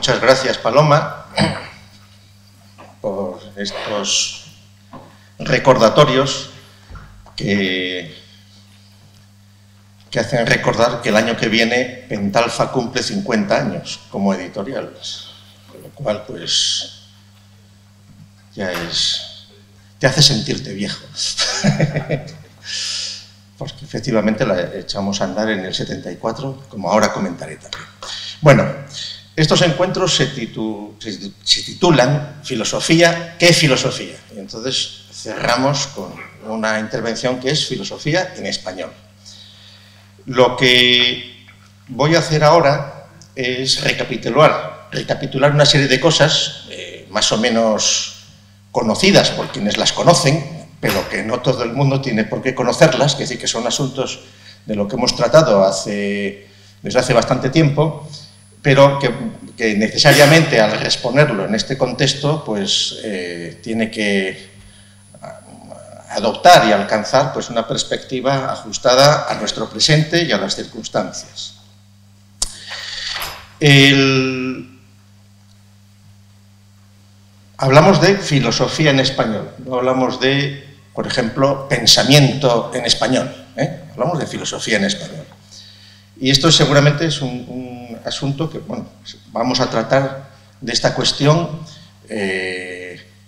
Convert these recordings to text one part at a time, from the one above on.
muchas gracias, Paloma, por estos recordatorios que hacen recordar que el año que viene Pentalfa cumple 50 años como editorial, con lo cual, pues, ya te hace sentirte viejo. Porque efectivamente la echamos a andar en el 74, como ahora comentaré también. Bueno, estos encuentros se titulan Filosofía, ¿qué filosofía? Y entonces cerramos con una intervención que es Filosofía en español. Lo que voy a hacer ahora es recapitular una serie de cosas más o menos conocidas por quienes las conocen, pero que no todo el mundo tiene por qué conocerlas, es decir, que son asuntos de lo que hemos tratado desde hace bastante tiempo, pero que necesariamente al exponerlo en este contexto, pues tiene que adoptar y alcanzar pues, una perspectiva ajustada a nuestro presente y a las circunstancias. Hablamos de filosofía en español, no hablamos de, por ejemplo, pensamiento en español, hablamos de filosofía en español. Y esto seguramente es un asunto que, bueno, vamos a tratar de esta cuestión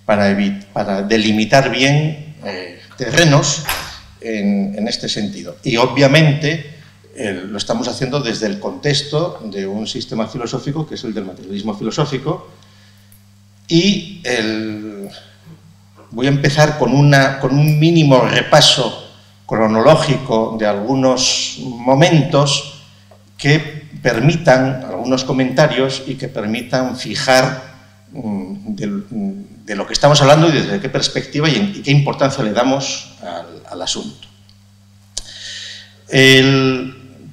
para delimitar bien terrenos en este sentido. Y obviamente lo estamos haciendo desde el contexto de un sistema filosófico que es el del materialismo filosófico. Y voy a empezar con un mínimo repaso cronológico de algunos momentos que permitan, algunos comentarios y que permitan fijar de lo que estamos hablando y desde qué perspectiva y qué importancia le damos al asunto.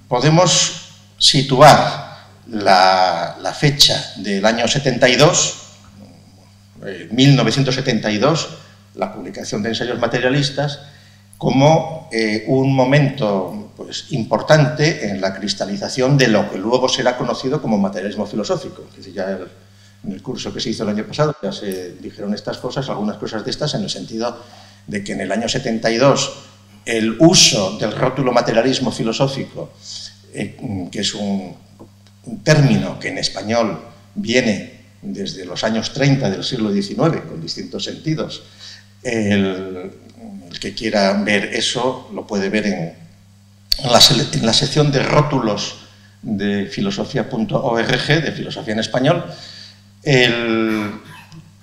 Podemos situar la fecha del año 72, 1972, la publicación de Ensayos materialistas, como un momento pues, importante en la cristalización de lo que luego será conocido como materialismo filosófico. Es decir, ya en el curso que se hizo el año pasado ya se dijeron estas cosas, algunas cosas de estas, en el sentido de que en el año 72 el uso del rótulo materialismo filosófico, que es un término que en español viene desde los años 30 del siglo XIX, con distintos sentidos. El que quiera ver eso lo puede ver en la sección de rótulos de filosofía.org, de Filosofía en Español.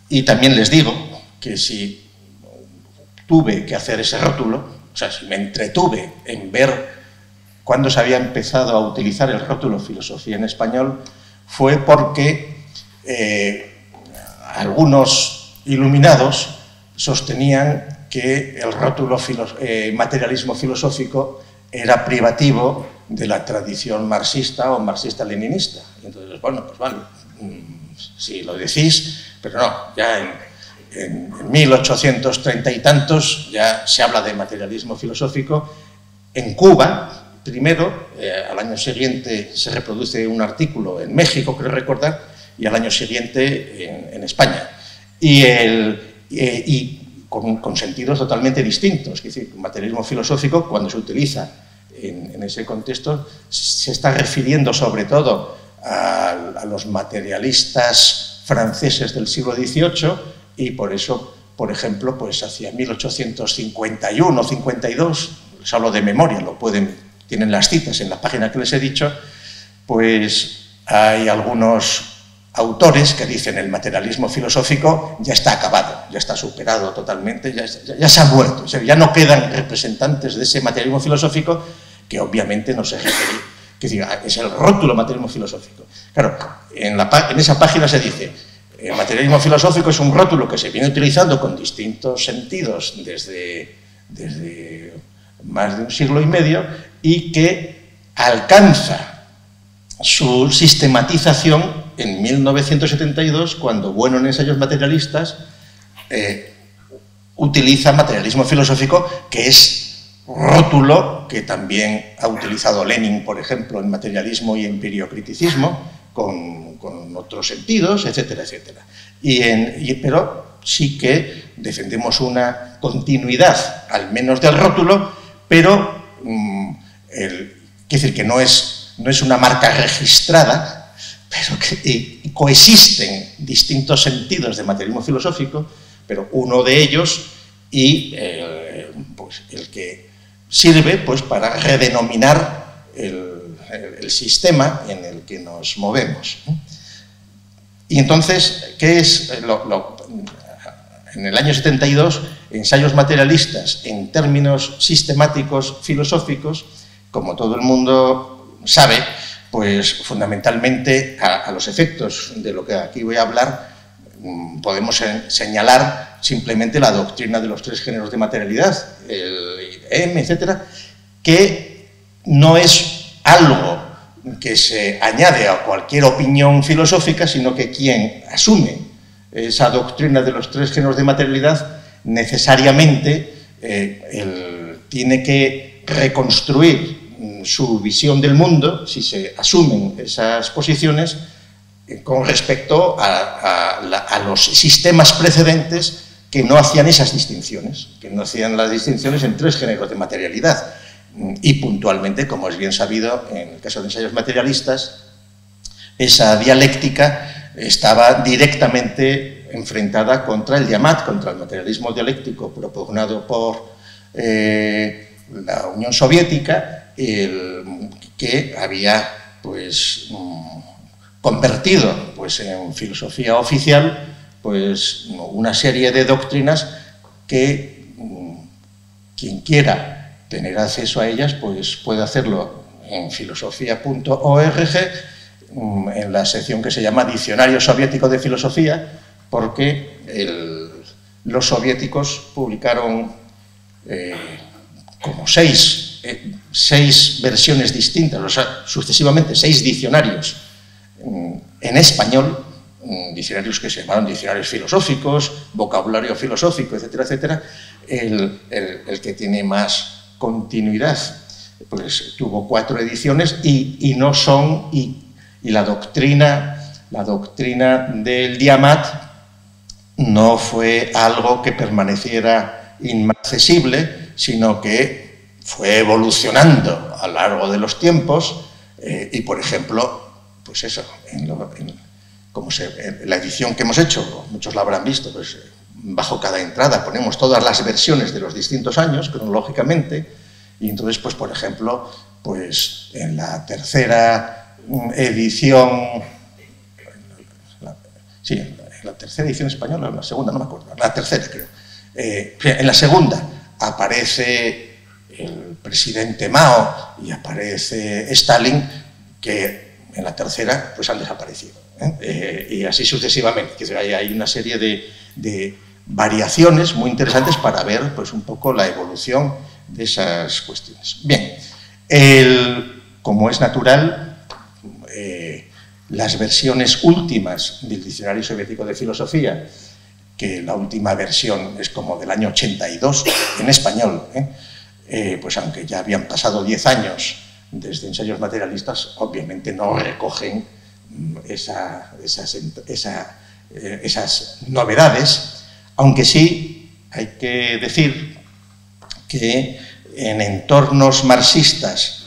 Y también les digo que si tuve que hacer ese rótulo, o sea, si me entretuve en ver cuándo se había empezado a utilizar el rótulo Filosofía en Español, fue porque algunos iluminados sostenían que el rótulo materialismo filosófico era privativo de la tradición marxista o marxista-leninista. Entonces, bueno, pues vale, si lo decís, pero no, ya en 1830 y tantos ya se habla de materialismo filosófico. En Cuba, primero, al año siguiente se reproduce un artículo en México, creo recordar, y al año siguiente en España. Y con sentidos totalmente distintos. Es decir, el materialismo filosófico, cuando se utiliza en ese contexto, se está refiriendo sobre todo a los materialistas franceses del siglo XVIII y por eso, por ejemplo, pues hacia 1851 o 52, les hablo de memoria, tienen las citas en la página que les he dicho, pues hay algunos autores que dicen el materialismo filosófico ya está acabado, ya está superado totalmente, ya se ha muerto, o sea, ya no quedan representantes de ese materialismo filosófico que obviamente no se refiere, que diga, es el rótulo materialismo filosófico. Claro, en esa página se dice, el materialismo filosófico es un rótulo que se viene utilizando con distintos sentidos desde más de un siglo y medio y que alcanza su sistematización en 1972, cuando Bueno en Ensayos materialistas utiliza materialismo filosófico, que es rótulo que también ha utilizado Lenin, por ejemplo, en materialismo y empiriocriticismo, con con otros sentidos, etcétera, etcétera. Pero sí que defendemos una continuidad, al menos del rótulo, pero quiere decir que no es una marca registrada, pero que coexisten distintos sentidos de materialismo filosófico, pero uno de ellos pues, el que sirve pues, para redenominar el sistema en el que nos movemos. Y entonces, ¿qué es en el año 72, ensayos materialistas en términos sistemáticos filosóficos, como todo el mundo sabe, pues fundamentalmente a los efectos de lo que aquí voy a hablar, podemos señalar simplemente la doctrina de los tres géneros de materialidad, el IDM, etcétera, que no es algo que se añade a cualquier opinión filosófica, sino que quien asume esa doctrina de los tres géneros de materialidad necesariamente tiene que reconstruir su visión del mundo, si se asumen esas posiciones, con respecto a los sistemas precedentes que no hacían esas distinciones, que no hacían las distinciones en tres géneros de materialidad. Y puntualmente, como es bien sabido, en el caso de ensayos materialistas, esa dialéctica estaba directamente enfrentada contra el Diamat, contra el materialismo dialéctico propugnado por la Unión Soviética, que había pues, convertido pues, en filosofía oficial pues, una serie de doctrinas que quien quiera tener acceso a ellas pues, puede hacerlo en filosofía.org, en la sección que se llama Diccionario Soviético de Filosofía, porque los soviéticos publicaron como seis versiones distintas, o sea, sucesivamente 6 diccionarios en español, diccionarios que se llamaron diccionarios filosóficos, vocabulario filosófico, etcétera, etcétera. El que tiene más continuidad pues tuvo 4 ediciones y no son, y la doctrina del Diamat no fue algo que permaneciera inaccesible, sino que fue evolucionando a lo largo de los tiempos y, por ejemplo, pues eso, en la edición que hemos hecho, muchos la habrán visto, pues bajo cada entrada ponemos todas las versiones de los distintos años, cronológicamente, y entonces, pues por ejemplo, pues en la tercera edición, en la tercera edición española, o en la segunda, no me acuerdo, la tercera creo, en la segunda aparece el presidente Mao y aparece Stalin, que en la tercera pues han desaparecido, y así sucesivamente. Hay una serie de variaciones muy interesantes para ver pues, un poco la evolución de esas cuestiones. Bien, como es natural, las versiones últimas del Diccionario Soviético de Filosofía, que la última versión es como del año 82 en español, pues aunque ya habían pasado 10 años desde ensayos materialistas, obviamente no recogen esas novedades, aunque sí hay que decir que en entornos marxistas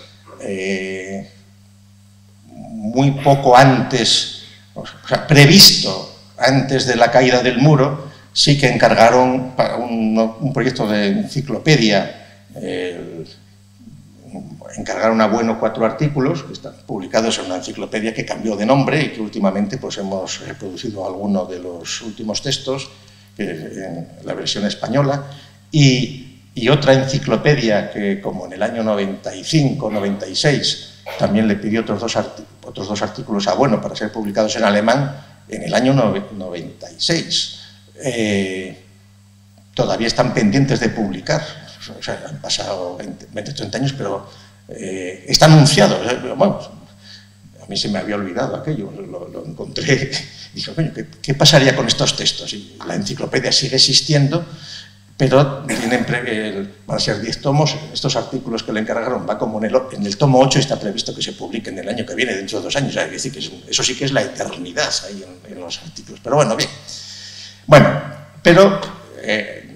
muy poco antes, o sea, previsto antes de la caída del muro, sí que encargaron para un proyecto de enciclopedia, encargaron a Bueno 4 artículos que están publicados en una enciclopedia que cambió de nombre y que últimamente pues, hemos reproducido algunos de los últimos textos en la versión española, y otra enciclopedia que, como en el año 95-96, también le pidió otros dos artículos a Bueno para ser publicados en alemán en el año 96. Todavía están pendientes de publicar, o sea, han pasado 20-30 años, pero está anunciado. Bueno, a mí se me había olvidado aquello, lo encontré, dije, coño, ¿qué pasaría con estos textos? Y la enciclopedia sigue existiendo, pero van a ser 10 tomos. Estos artículos que le encargaron va como en el tomo 8, está previsto que se publiquen el año que viene, dentro de 2 años. Es decir, que eso sí que es la eternidad ahí en los artículos. Pero bueno, bien. Bueno, pero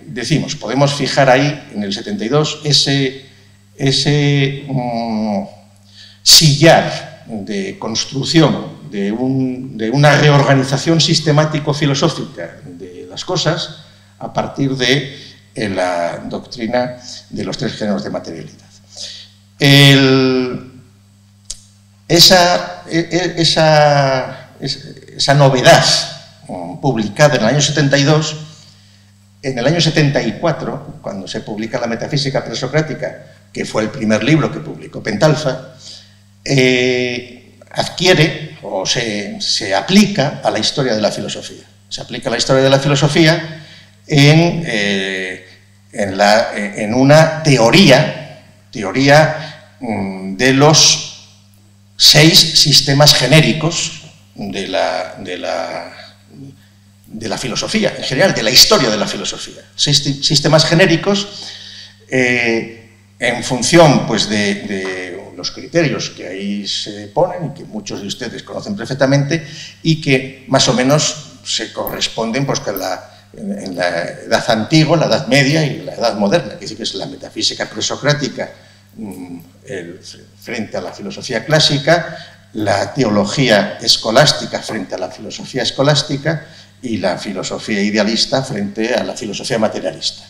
decimos, podemos fijar ahí en el 72 ese sillar de construcción de una reorganización sistemático-filosófica de las cosas a partir de la doctrina de los 3 géneros de materialidad. Esa novedad publicada en el año 72, en el año 74, cuando se publica la Metafísica Presocrática, que fue el primer libro que publicó Pentalfa, adquiere o se aplica a la historia de la filosofía. Se aplica a la historia de la filosofía en una teoría de los 6 sistemas genéricos de la filosofía, en general, de la historia de la filosofía. 6 sistemas genéricos en función, pues, de los criterios que ahí se ponen y que muchos de ustedes conocen perfectamente y que más o menos se corresponden, pues, con en la Edad Antigua, la Edad Media y la Edad Moderna, que dice que es la metafísica presocrática frente a la filosofía clásica, la teología escolástica frente a la filosofía escolástica y la filosofía idealista frente a la filosofía materialista.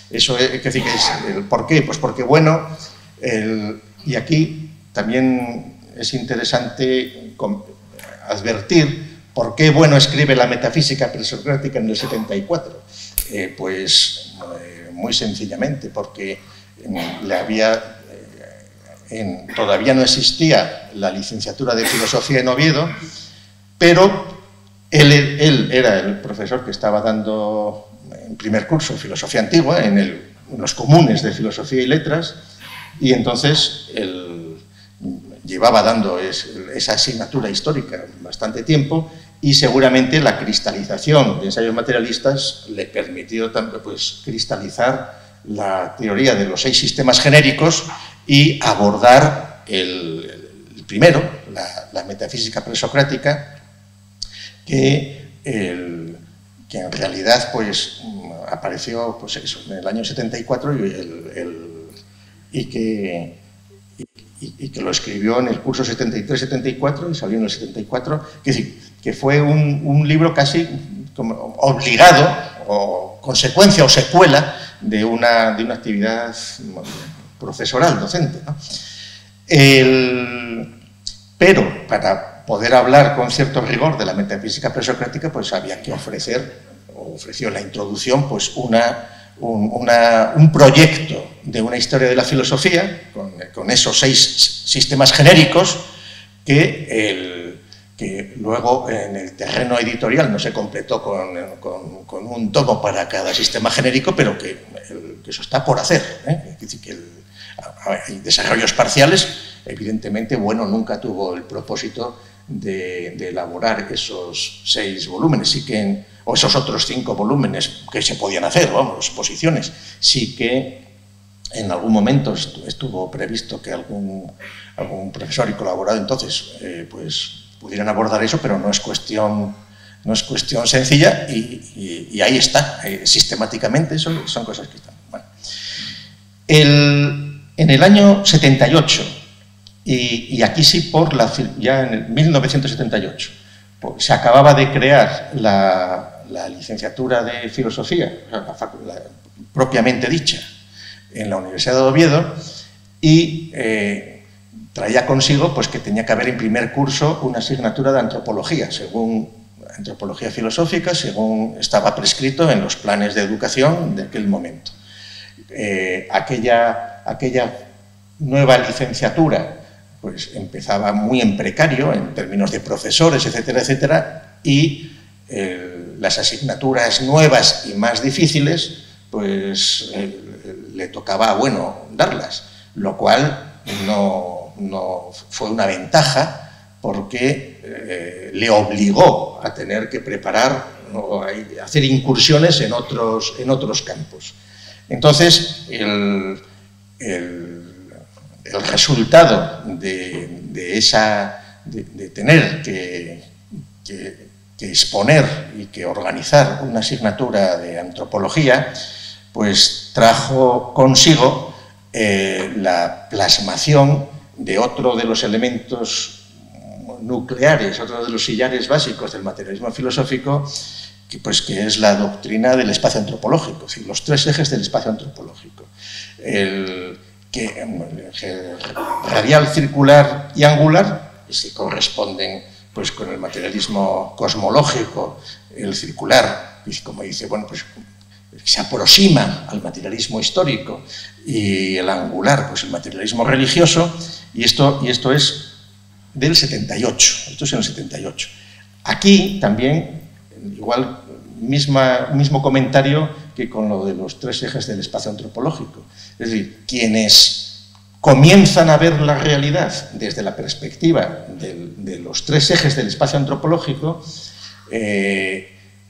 Eso es decir, que es el por qué. Pues porque, bueno, y aquí también es interesante advertir por qué Bueno escribe la Metafísica Presocrática en el 74. Pues muy sencillamente, porque todavía no existía la licenciatura de Filosofía en Oviedo, pero él era el profesor que estaba dando en primer curso Filosofía Antigua, en los comunes de Filosofía y Letras, y entonces él llevaba dando esa asignatura histórica bastante tiempo, y seguramente la cristalización de ensayos materialistas le permitió pues, cristalizar la teoría de los 6 sistemas genéricos y abordar el primero, la metafísica presocrática, que en realidad, pues, apareció, pues eso, en el año 74 y que lo escribió en el curso 73-74 y salió en el 74, que fue un libro casi como obligado o consecuencia o secuela de una actividad profesoral, docente, ¿no? Pero para poder hablar con cierto rigor de la metafísica presocrática, pues había que ofreció la introducción, pues un proyecto de una historia de la filosofía con esos 6 sistemas genéricos que luego en el terreno editorial no se completó con un tomo para cada sistema genérico, pero que eso está por hacer, ¿eh? Es decir, que hay desarrollos parciales. Evidentemente, Bueno nunca tuvo el propósito de elaborar esos 6 volúmenes, o esos otros 5 volúmenes que se podían hacer, vamos, exposiciones. Sí que en algún momento estuvo previsto que algún profesor y colaborador entonces pues pudieran abordar eso, pero no es cuestión sencilla y ahí está, sistemáticamente, son cosas que están. Bueno. En el año 78, y aquí sí ya en el 1978, pues, se acababa de crear la licenciatura de Filosofía, la propiamente dicha, en la Universidad de Oviedo, y traía consigo, pues, que tenía que haber en primer curso una asignatura de antropología, antropología filosófica, según estaba prescrito en los planes de educación de aquel momento. Aquella nueva licenciatura, pues, empezaba muy en precario en términos de profesores, etcétera, etcétera, y las asignaturas nuevas y más difíciles, pues le tocaba, bueno, darlas, lo cual no fue una ventaja, porque le obligó a tener que preparar o a hacer incursiones en otros campos. Entonces, el resultado de tener que exponer y que organizar una asignatura de antropología, pues trajo consigo la plasmación de otro de los elementos nucleares, otro de los sillares básicos del materialismo filosófico, que es la doctrina del espacio antropológico, es decir, los tres ejes del espacio antropológico. Radial, circular y angular, que se corresponden pues, con el materialismo cosmológico, el circular, como dice, bueno, pues se aproxima al materialismo histórico, y el angular, pues el materialismo religioso, y esto es del 78, esto es en el 78. Aquí también, igual, mismo comentario que con lo de los tres ejes del espacio antropológico. Es decir, quienes comienzan a ver la realidad desde la perspectiva de los tres ejes del espacio antropológico,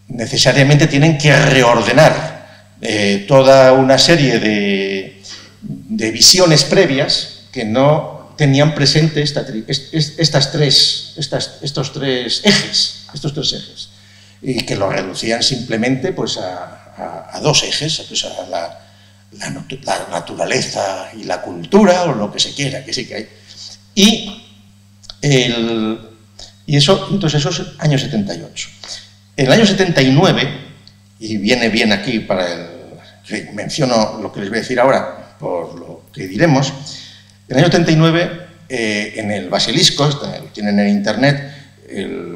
necesariamente tienen que reordenar toda una serie de visiones previas que no tenían presente estos tres ejes, y que lo reducían simplemente pues, a dos ejes, pues, a la naturaleza y la cultura, o lo que se quiera, que sí que hay. Entonces eso es año 78. En el año 79, y viene bien aquí menciono lo que les voy a decir ahora, por lo que diremos, en el año 79, en el Basilisco, lo tienen en internet,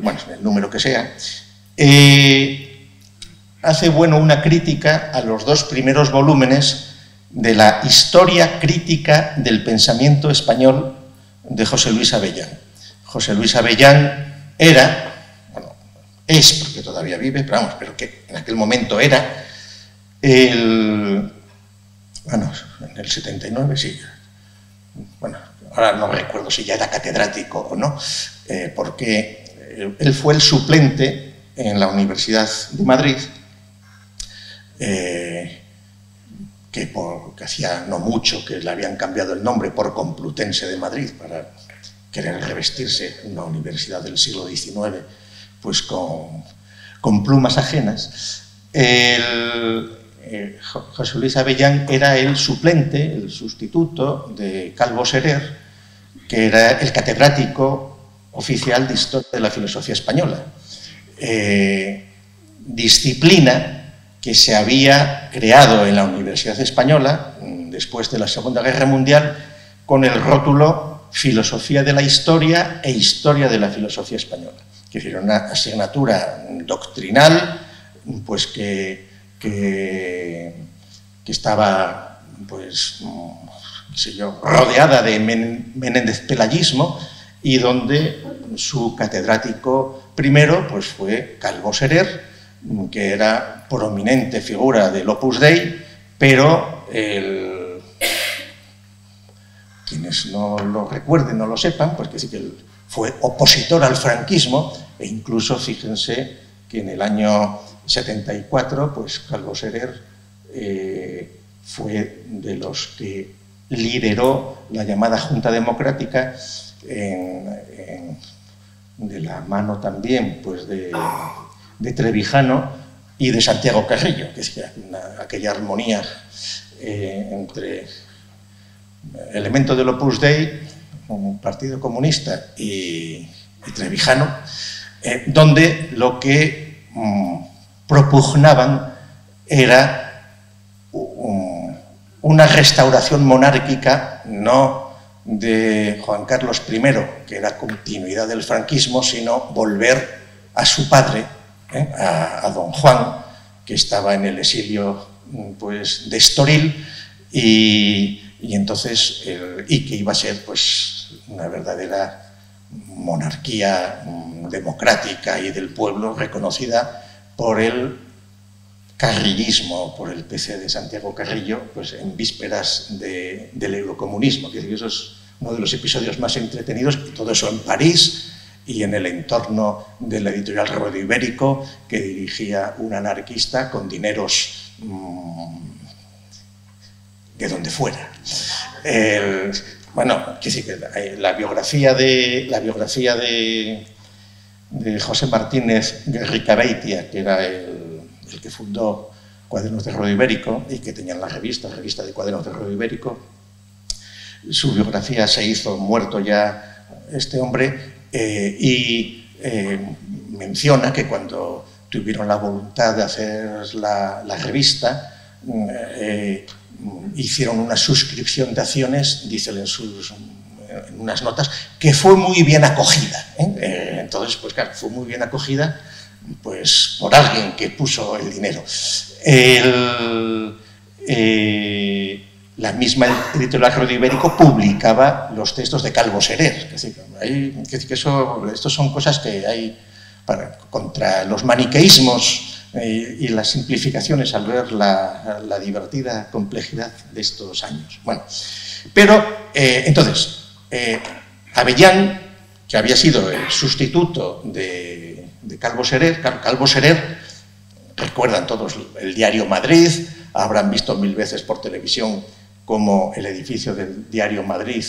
bueno, el número que sea, hace una crítica a los dos primeros volúmenes de la Historia crítica del pensamiento español de José Luis Avellán. José Luis Avellán es, porque todavía vive, pero que en aquel momento era en el 79, sí. Bueno, ahora no recuerdo si ya era catedrático o no, porque él fue el suplente en la Universidad de Madrid, que hacía no mucho que le habían cambiado el nombre por Complutense de Madrid para querer revestirse una universidad del siglo XIX pues con plumas ajenas. José Luis Avellán era el suplente, el sustituto de Calvo Serer, que era el catedrático oficial de Historia de la Filosofía Española. Disciplina que se había creado en la Universidad Española después de la Segunda Guerra Mundial con el rótulo Filosofía de la Historia e Historia de la Filosofía Española. Es decir, una asignatura doctrinal pues que estaba pues, rodeada de Menéndez-Pelayismo, y donde su catedrático primero pues, fue Calvo Serer, que era prominente figura del Opus Dei, pero quienes no lo recuerden, no lo sepan, pues que sí que él fue opositor al franquismo, e incluso fíjense que en el año 74, pues Calvo Serer fue de los que lideró la llamada Junta Democrática, de la mano también pues, de Trevijano y de Santiago Carrillo, que es aquella armonía entre elementos del Opus Dei, un Partido Comunista y Trevijano, donde lo que propugnaban era una restauración monárquica, no de Juan Carlos I, que era continuidad del franquismo, sino volver a su padre, a don Juan, que estaba en el exilio pues, de Estoril, y entonces y que iba a ser pues, una verdadera monarquía democrática y del pueblo, reconocida por el carrillismo, por el PC de Santiago Carrillo, pues en vísperas del eurocomunismo. Eso es uno de los episodios más entretenidos, y todo eso en París y en el entorno de la editorial Revuelo Ibérico, que dirigía un anarquista con dineros de donde fuera. Bueno, la biografía de José Martínez Guerricabeitia, que era el que fundó Cuadernos de Rollo Ibérico y que tenía la revista de Cuadernos de Rollo Ibérico, su biografía se hizo muerto ya este hombre, y menciona que cuando tuvieron la voluntad de hacer la revista, hicieron una suscripción de acciones, dice en unas notas, que fue muy bien acogida. Entonces, pues claro, fue muy bien acogida pues, por alguien que puso el dinero. La misma editorial Rollo Ibérico publicaba los textos de Calvo Serer. Es decir, estos son cosas que hay contra los maniqueísmos y las simplificaciones al ver la divertida complejidad de estos años. Bueno, pero entonces, Avellán, que había sido el sustituto de Calvo Serer, Calvo Serer, recuerdan todos el diario Madrid, habrán visto 1000 veces por televisión cómo el edificio del diario Madrid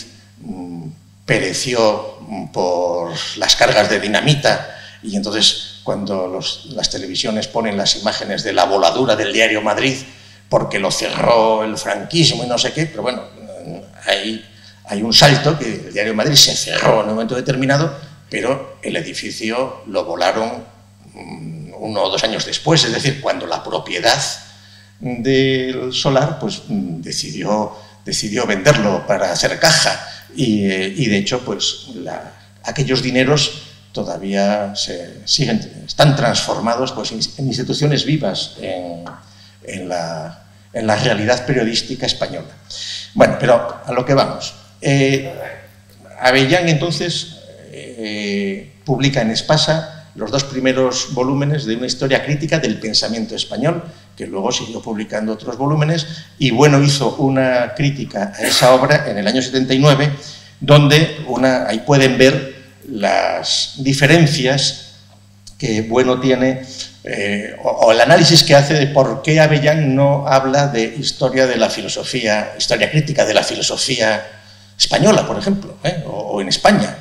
pereció por las cargas de dinamita, y entonces cuando las televisiones ponen las imágenes de la voladura del diario Madrid porque lo cerró el franquismo y no sé qué, pero bueno, hay un salto, que el diario Madrid se cerró en un momento determinado, pero el edificio lo volaron 1 o 2 años después, es decir, cuando la propiedad del solar pues decidió venderlo para hacer caja, y de hecho pues aquellos dineros todavía están transformados pues, en instituciones vivas en la realidad periodística española. Bueno, pero a lo que vamos. Avellán entonces publica en Espasa los 2 primeros volúmenes de una historia crítica del pensamiento español, que luego siguió publicando otros volúmenes, y bueno, hizo una crítica a esa obra en el año 79, donde ahí pueden ver las diferencias que Bueno tiene, o el análisis que hace de por qué Avellán no habla de historia crítica de la filosofía española, por ejemplo, o en España.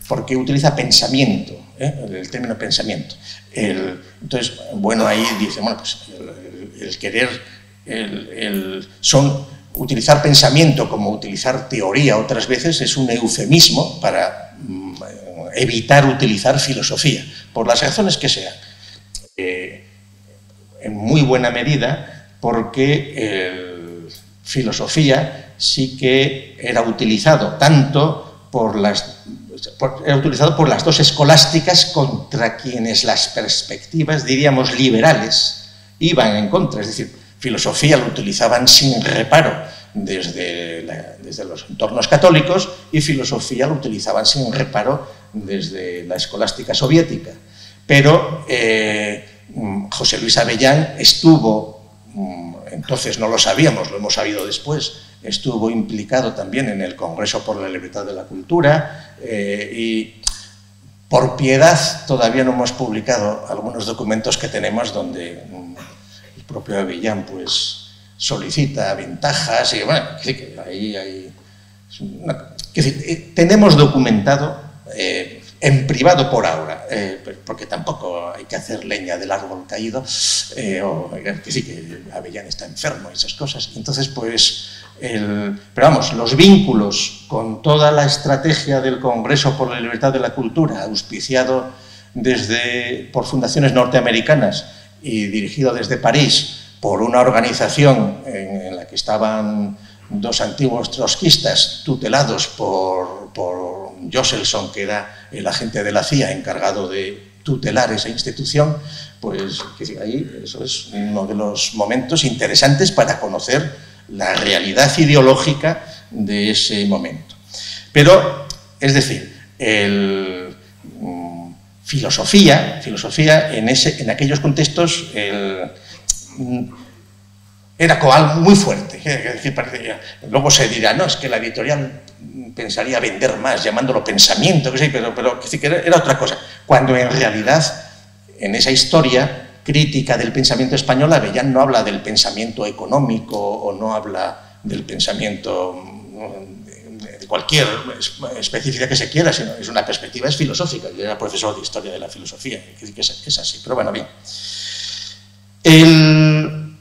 ¿Por qué utiliza pensamiento, el término pensamiento? Entonces, Bueno ahí dice, bueno, pues utilizar pensamiento como utilizar teoría otras veces es un eufemismo para evitar utilizar filosofía, por las razones que sean. En muy buena medida porque filosofía sí que era utilizado tanto por las 2 escolásticas contra quienes las perspectivas, diríamos, liberales iban en contra, es decir, filosofía lo utilizaban sin reparo desde los entornos católicos, y filosofía lo utilizaban sin reparo desde la escolástica soviética. Pero José Luis Avellán estuvo, entonces no lo sabíamos, lo hemos sabido después, estuvo implicado también en el Congreso por la Libertad de la Cultura, y por piedad todavía no hemos publicado algunos documentos que tenemos donde el propio Avellán pues solicita ventajas, y bueno, ahí hay tenemos documentado en privado por ahora, porque tampoco hay que hacer leña del árbol caído, que Avellán está enfermo y esas cosas. Entonces, pues, pero vamos, los vínculos con toda la estrategia del Congreso por la Libertad de la Cultura, auspiciado por fundaciones norteamericanas y dirigido desde París por una organización en la que estaban 2 antiguos trotskistas tutelados por Josselson, que era el agente de la CIA encargado de tutelar esa institución, pues ahí eso es uno de los momentos interesantes para conocer la realidad ideológica de ese momento. Pero, es decir, filosofía en aquellos contextos era coal muy fuerte. Luego se dirá, no, es que la editorial pensaría vender más, llamándolo pensamiento, pero era otra cosa. Cuando en realidad, en esa historia, crítica del pensamiento español, Avellán no habla del pensamiento económico o no habla del pensamiento de cualquier especificidad que se quiera, sino es una perspectiva, es filosófica. Yo era profesor de historia de la filosofía, que es así, pero bueno, bien. En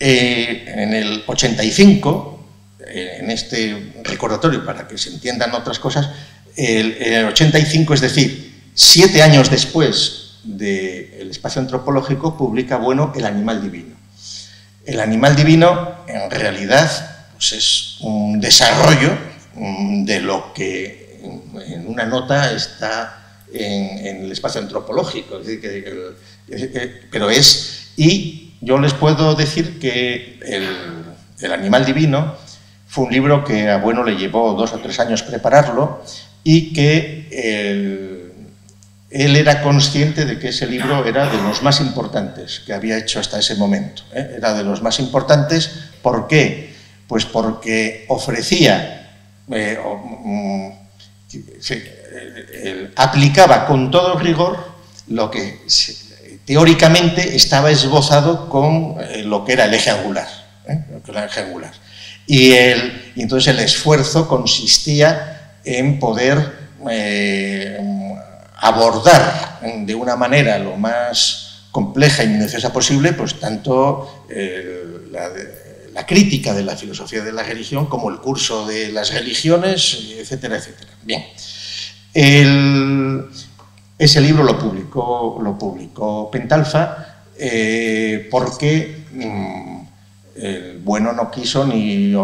el 85, en este recordatorio para que se entiendan otras cosas, en el 85, es decir, 7 años después del espacio antropológico, publica Bueno el animal divino. El animal divino, en realidad, pues es un desarrollo de lo que en una nota está en el espacio antropológico. Es decir, pero es... Y yo les puedo decir que el animal divino fue un libro que a Bueno le llevó 2 o 3 años prepararlo y que él era consciente de que ese libro era de los más importantes que había hecho hasta ese momento. Era de los más importantes. ¿Por qué? Pues porque ofrecía, aplicaba con todo rigor lo que teóricamente estaba esbozado con lo que era el eje angular. Y entonces el esfuerzo consistía en poder abordar de una manera lo más compleja y minuciosa posible, pues tanto la crítica de la filosofía de la religión como el curso de las religiones, etcétera, etcétera. Bien. Ese libro lo publicó Pentalfa porque Bueno no quiso ni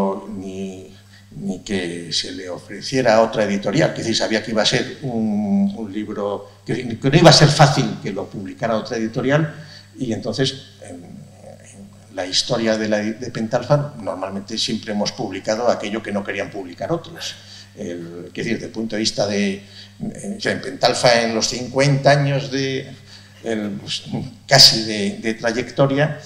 que se le ofreciera otra editorial, que decir, sabía que iba a ser un libro, que no iba a ser fácil que lo publicara otra editorial, y entonces en la historia de Pentalfa normalmente siempre hemos publicado aquello que no querían publicar otros. Es decir, desde el punto de vista en Pentalfa, en los 50 años casi de trayectoria,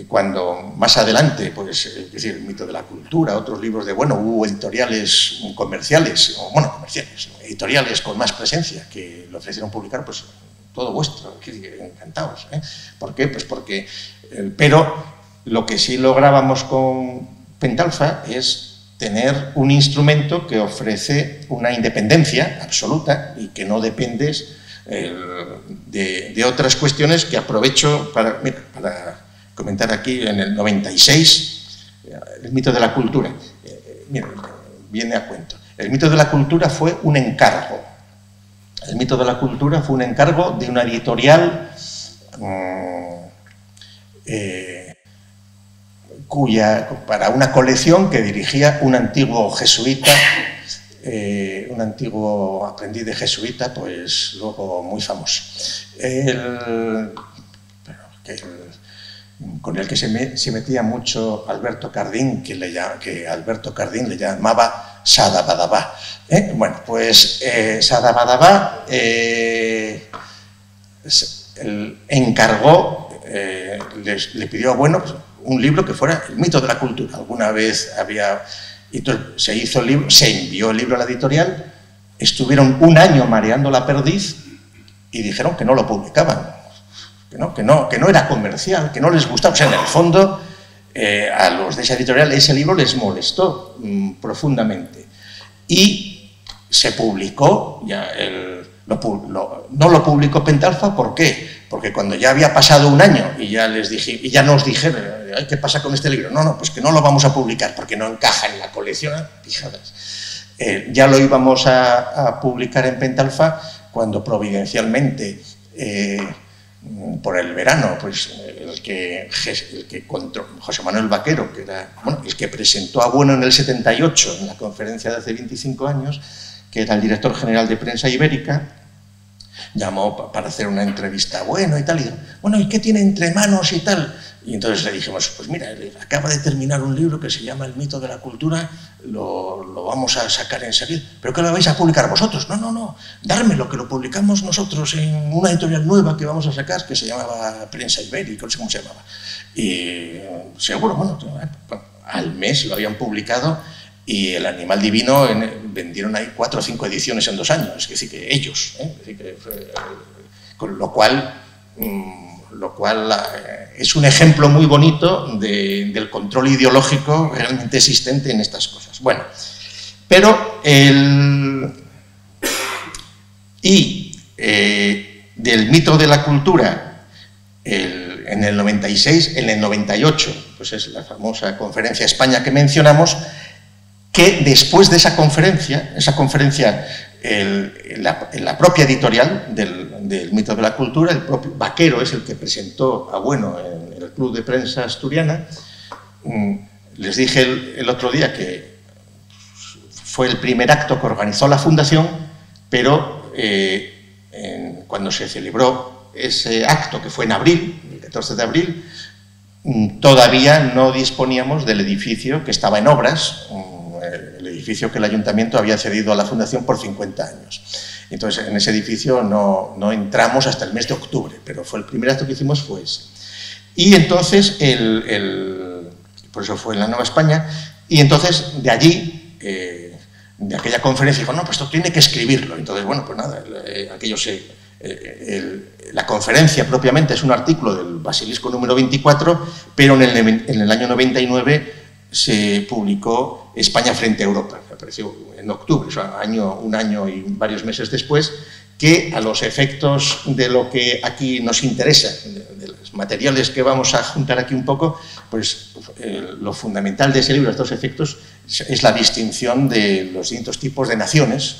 cuando más adelante, pues, es decir, el mito de la cultura, otros libros de Bueno, hubo editoriales comerciales, editoriales con más presencia que le ofrecieron publicar, pues todo vuestro, encantados. ¿Por qué? Pues porque, pero lo que sí lográbamos con Pentalfa es tener un instrumento que ofrece una independencia absoluta y que no dependes de otras cuestiones que aprovecho para comentar aquí. En el 96, el mito de la cultura. Mira, viene a cuento. El mito de la cultura fue un encargo. El mito de la cultura fue un encargo de una editorial para una colección que dirigía un antiguo jesuita, un antiguo aprendiz de jesuita, pues luego muy famoso. Con el que se metía mucho Alberto Cardín, que Alberto Cardín le llamaba Sadabadabá. Bueno, pues Sadabadabá encargó, le pidió a Bueno un libro que fuera el mito de la cultura. Alguna vez se hizo el libro, se envió el libro a la editorial, estuvieron un año mareando la perdiz y dijeron que no lo publicaban. Que no era comercial, que no les gustaba. O sea, en el fondo, a los de esa editorial ese libro les molestó profundamente. Y se publicó, no lo publicó Pentalfa. ¿Por qué? Porque cuando ya había pasado un año y ya nos dijeron, ¿qué pasa con este libro? No, pues que no lo vamos a publicar porque no encaja en la colección. Fijadas. Ya lo íbamos a publicar en Pentalfa cuando providencialmente, por el verano, pues José Manuel Vaquero, que era el que presentó a Bueno en el 78, en la conferencia de hace 25 años, que era el director general de Prensa Ibérica, llamó para hacer una entrevista a Bueno y tal, y dijo, bueno, ¿y qué tiene entre manos y tal? Y entonces le dijimos, pues mira, acaba de terminar un libro que se llama El mito de la cultura, lo vamos a sacar enseguida. ¿Pero qué lo vais a publicar vosotros? No, dármelo, que lo publicamos nosotros en una editorial nueva que vamos a sacar, que se llamaba Prensa Ibérica, no sé cómo se llamaba. Y seguro, bueno, al mes lo habían publicado, y El animal divino vendieron ahí 4 o 5 ediciones en 2 años, es decir, que ellos, con lo cual lo cual es un ejemplo muy bonito del control ideológico realmente existente en estas cosas. Bueno, pero del mito de la cultura, en el 96, en el 98, pues es la famosa Conferencia España que mencionamos, que después de esa conferencia en la propia editorial del mito de la cultura, el propio Vaquero es el que presentó a Bueno en el Club de Prensa Asturiana. Les dije el otro día que fue el primer acto que organizó la Fundación, pero cuando se celebró ese acto, que fue en abril, el 14 de abril, todavía no disponíamos del edificio que estaba en obras, el edificio que el Ayuntamiento había cedido a la Fundación por 50 años. Entonces, en ese edificio no entramos hasta el mes de octubre, pero fue el primer acto que hicimos fue ese. Y entonces, por eso fue en la Nueva España, y entonces de allí, de aquella conferencia, dijo, no, pues esto tiene que escribirlo. Entonces, bueno, pues nada, la conferencia propiamente es un artículo del Basilisco número 24, pero en el año 99 se publicó España frente a Europa, que apareció en octubre, o sea, un año y varios meses después, que a los efectos de lo que aquí nos interesa, de los materiales que vamos a juntar aquí un poco, pues lo fundamental de ese libro, estos efectos, es la distinción de los distintos tipos de naciones,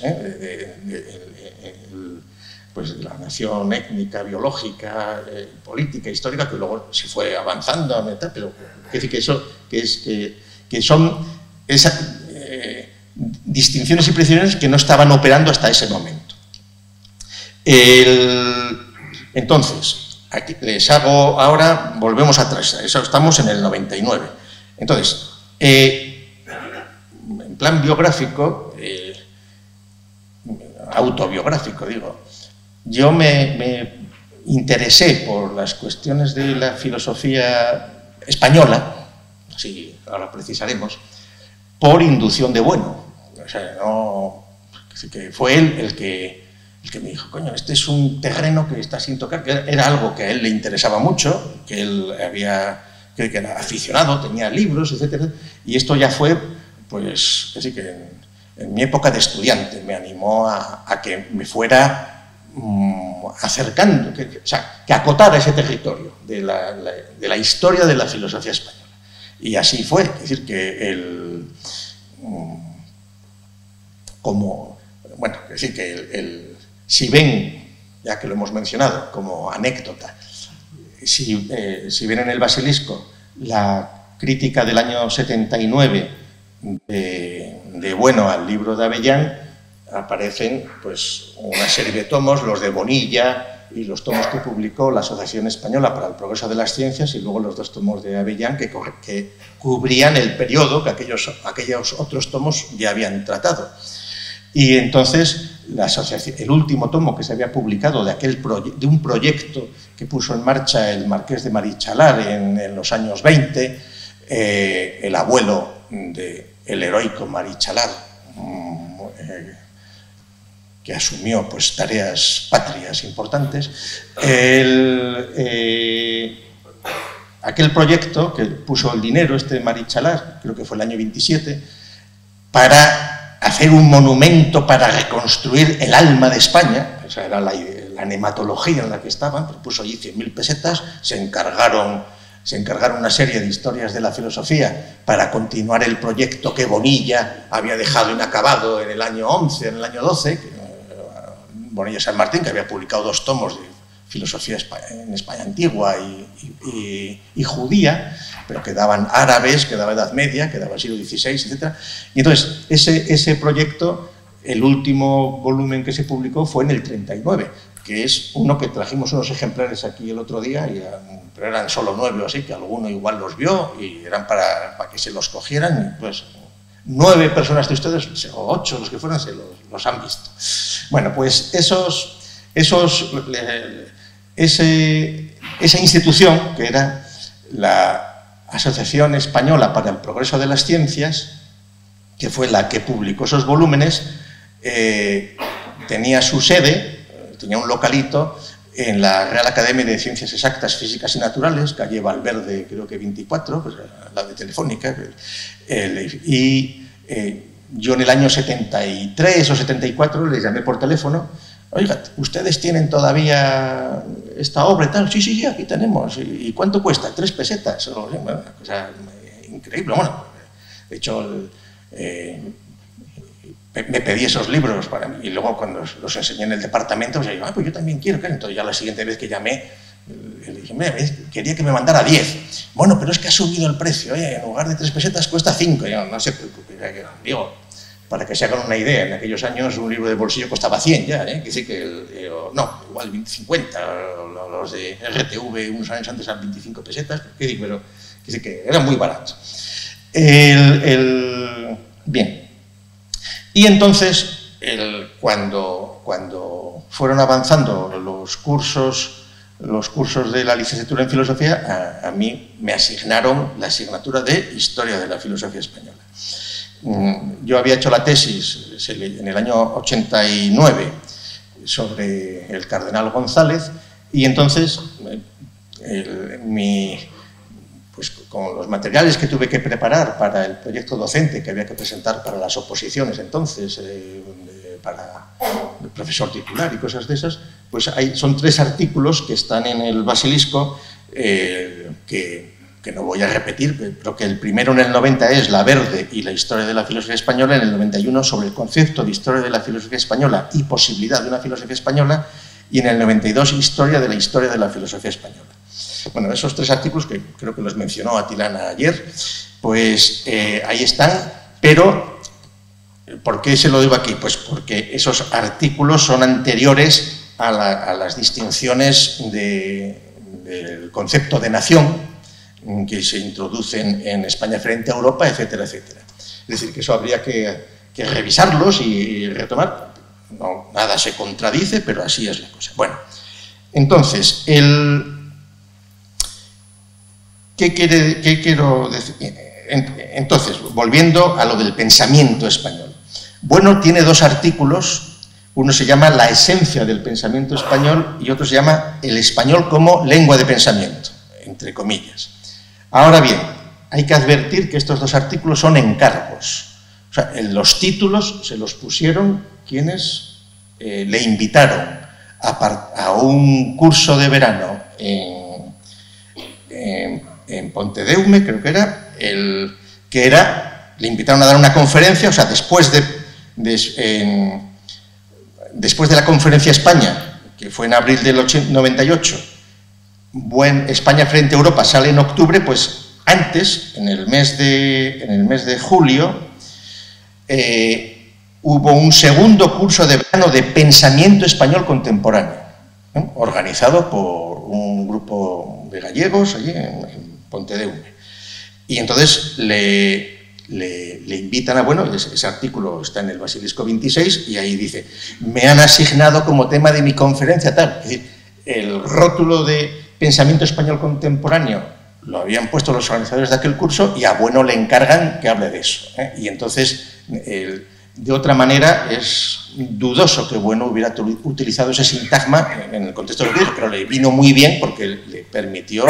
pues la nación étnica, biológica, política, histórica, que luego se fue avanzando, pero es decir, que son esas distinciones y precisiones que no estaban operando hasta ese momento. Entonces, aquí les hago ahora, volvemos atrás, eso estamos en el 99. Entonces, en plan biográfico, autobiográfico, digo, yo me interesé por las cuestiones de la filosofía española, así ahora precisaremos, por inducción de Bueno. O sea, que fue él el que me dijo, coño, este es un terreno que está sin tocar, que era algo que a él le interesaba mucho, que él que era aficionado, tenía libros, etc. Y esto ya fue, pues, así que en mi época de estudiante me animó a que me fuera acercando, que acotara ese territorio de la historia de la filosofía española. Y así fue, es decir, que si ven, ya que lo hemos mencionado como anécdota, si ven en el Basilisco la crítica del año 79 de Bueno al libro de Avellán, aparecen pues una serie de tomos, los de Bonilla y los tomos que publicó la Asociación Española para el Progreso de las Ciencias, y luego los 2 tomos de Avellán que cubrían el periodo que aquellos otros tomos ya habían tratado. Y entonces la asociación, el último tomo que se había publicado de un proyecto que puso en marcha el marqués de Marichalar en los años 20, el abuelo del heroico Marichalar, que asumió pues tareas patrias importantes, aquel proyecto que puso el dinero Marichalar, creo que fue el año 27, para hacer un monumento para reconstruir el alma de España, esa era la nematología en la que estaban, puso allí 100.000 pesetas, se encargaron una serie de historias de la filosofía para continuar el proyecto que Bonilla había dejado inacabado en el año 11, en el año 12, Bonilla San Martín, que había publicado 2 tomos de filosofía en España antigua y judía, pero quedaban árabes, quedaba Edad Media, quedaba siglo XVI, etc. Y entonces, ese proyecto, el último volumen que se publicó fue en el 39, que es uno que trajimos unos ejemplares aquí el otro día, pero eran solo 9 o así, que alguno igual los vio y eran para que se los cogieran, y pues 9 personas de ustedes, o 8 los que fueran, se los han visto. Bueno, pues esa institución, que era la Asociación Española para el Progreso de las Ciencias, que fue la que publicó esos volúmenes, tenía su sede, tenía un localito en la Real Academia de Ciencias Exactas, Físicas y Naturales, calle Valverde, creo que 24, pues, la de Telefónica, y yo en el año 73 o 74 les llamé por teléfono: oiga, ¿ustedes tienen todavía esta obra y tal? Sí, sí, aquí tenemos. ¿Y cuánto cuesta? 3 pesetas. Una cosa increíble. Bueno, de hecho, me pedí esos libros para mí, y luego cuando los enseñé en el departamento, pues yo, pues yo también quiero. Entonces ya la siguiente vez que llamé, le dije: quería que me mandara 10. Bueno, pero es que ha subido el precio, en lugar de 3 pesetas cuesta 5. Yo, no se preocupe, digo, para que se hagan una idea, en aquellos años un libro de bolsillo costaba 100 ya, decir que no, igual 50, los de RTV unos años antes eran 25 pesetas, pero que era muy barato. Bien. Y entonces, cuando fueron avanzando los cursos de la licenciatura en filosofía, a mí me asignaron la asignatura de Historia de la Filosofía Española. Yo había hecho la tesis en el año 89 sobre el cardenal González, y entonces pues con los materiales que tuve que preparar para el proyecto docente que había que presentar para las oposiciones entonces, para el profesor titular y cosas de esas, pues son 3 artículos que están en el Basilisco, que no voy a repetir, pero que el primero en el 90 es La Verde y la historia de la filosofía española, en el 91 sobre el concepto de historia de la filosofía española y posibilidad de una filosofía española, y en el 92 historia de la filosofía española. Bueno, esos 3 artículos, que creo que los mencionó Atilana ayer, pues ahí están, pero ¿por qué se lo digo aquí? Pues porque esos artículos son anteriores a las distinciones del concepto de nación que se introducen en España frente a Europa, etcétera, etcétera. Es decir, que eso habría que revisarlos y retomar. No, nada se contradice, pero así es la cosa. Bueno, entonces, ¿qué quiero decir? Entonces, volviendo a lo del pensamiento español. Bueno, tiene 2 artículos. Uno se llama La esencia del pensamiento español y otro se llama El español como lengua de pensamiento, entre comillas. Ahora bien, hay que advertir que estos 2 artículos son encargos. O sea, los títulos se los pusieron quienes le invitaron a un curso de verano en Pontedeume, creo que era, le invitaron a dar una conferencia, o sea, después de la conferencia España, que fue en abril del 98, España frente a Europa sale en octubre, pues antes, en el mes de julio, hubo un segundo curso de verano de pensamiento español contemporáneo, organizado por un grupo de gallegos allí en Pontedeume. Y entonces le invitan a, bueno, ese artículo está en el Basilisco 26 y ahí dice: me han asignado como tema de mi conferencia tal. Es decir, el rótulo de pensamiento español contemporáneo lo habían puesto los organizadores de aquel curso y a Bueno le encargan que hable de eso. Y entonces, de otra manera, es dudoso que Bueno hubiera utilizado ese sintagma en el contexto del curso, pero le vino muy bien porque le permitió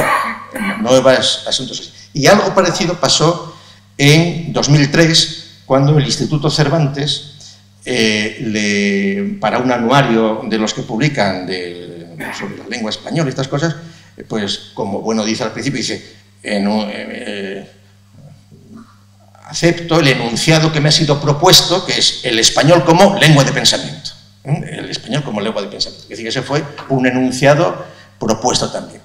nuevos asuntos. Y algo parecido pasó en 2003, cuando el Instituto Cervantes, para un anuario de los que publican sobre la lengua española y estas cosas, pues como Bueno dice al principio, dice: acepto el enunciado que me ha sido propuesto, que es el español como lengua de pensamiento. El español como lengua de pensamiento. Es decir, que ese fue un enunciado propuesto también.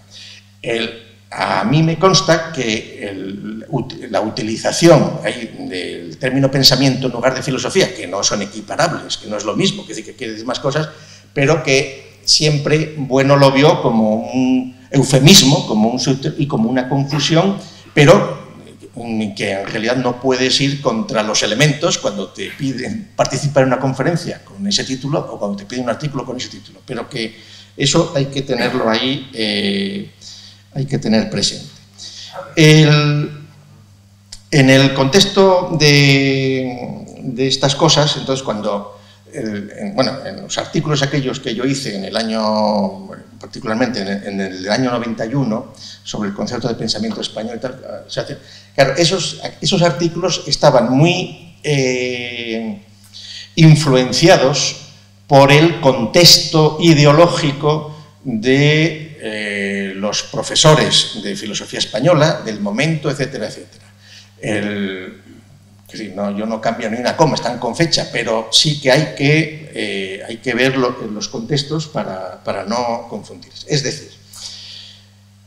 A mí me consta que la utilización del término pensamiento en lugar de filosofía, que no son equiparables, que no es lo mismo, que quiere decir más cosas, pero que siempre Bueno lo vio como un eufemismo y como una confusión, pero que en realidad no puedes ir contra los elementos cuando te piden participar en una conferencia con ese título o cuando te piden un artículo con ese título, pero que eso hay que tenerlo ahí, hay que tener presente. En el contexto de estas cosas, entonces, cuando en los artículos aquellos que yo hice en el año, particularmente en el año 91, sobre el concepto de pensamiento español y tal, claro, esos artículos estaban muy influenciados por el contexto ideológico de los profesores de filosofía española del momento, etcétera, etcétera. Yo no cambio ni una coma, están con fecha, pero sí que hay que ver los contextos para no confundirse. Es decir,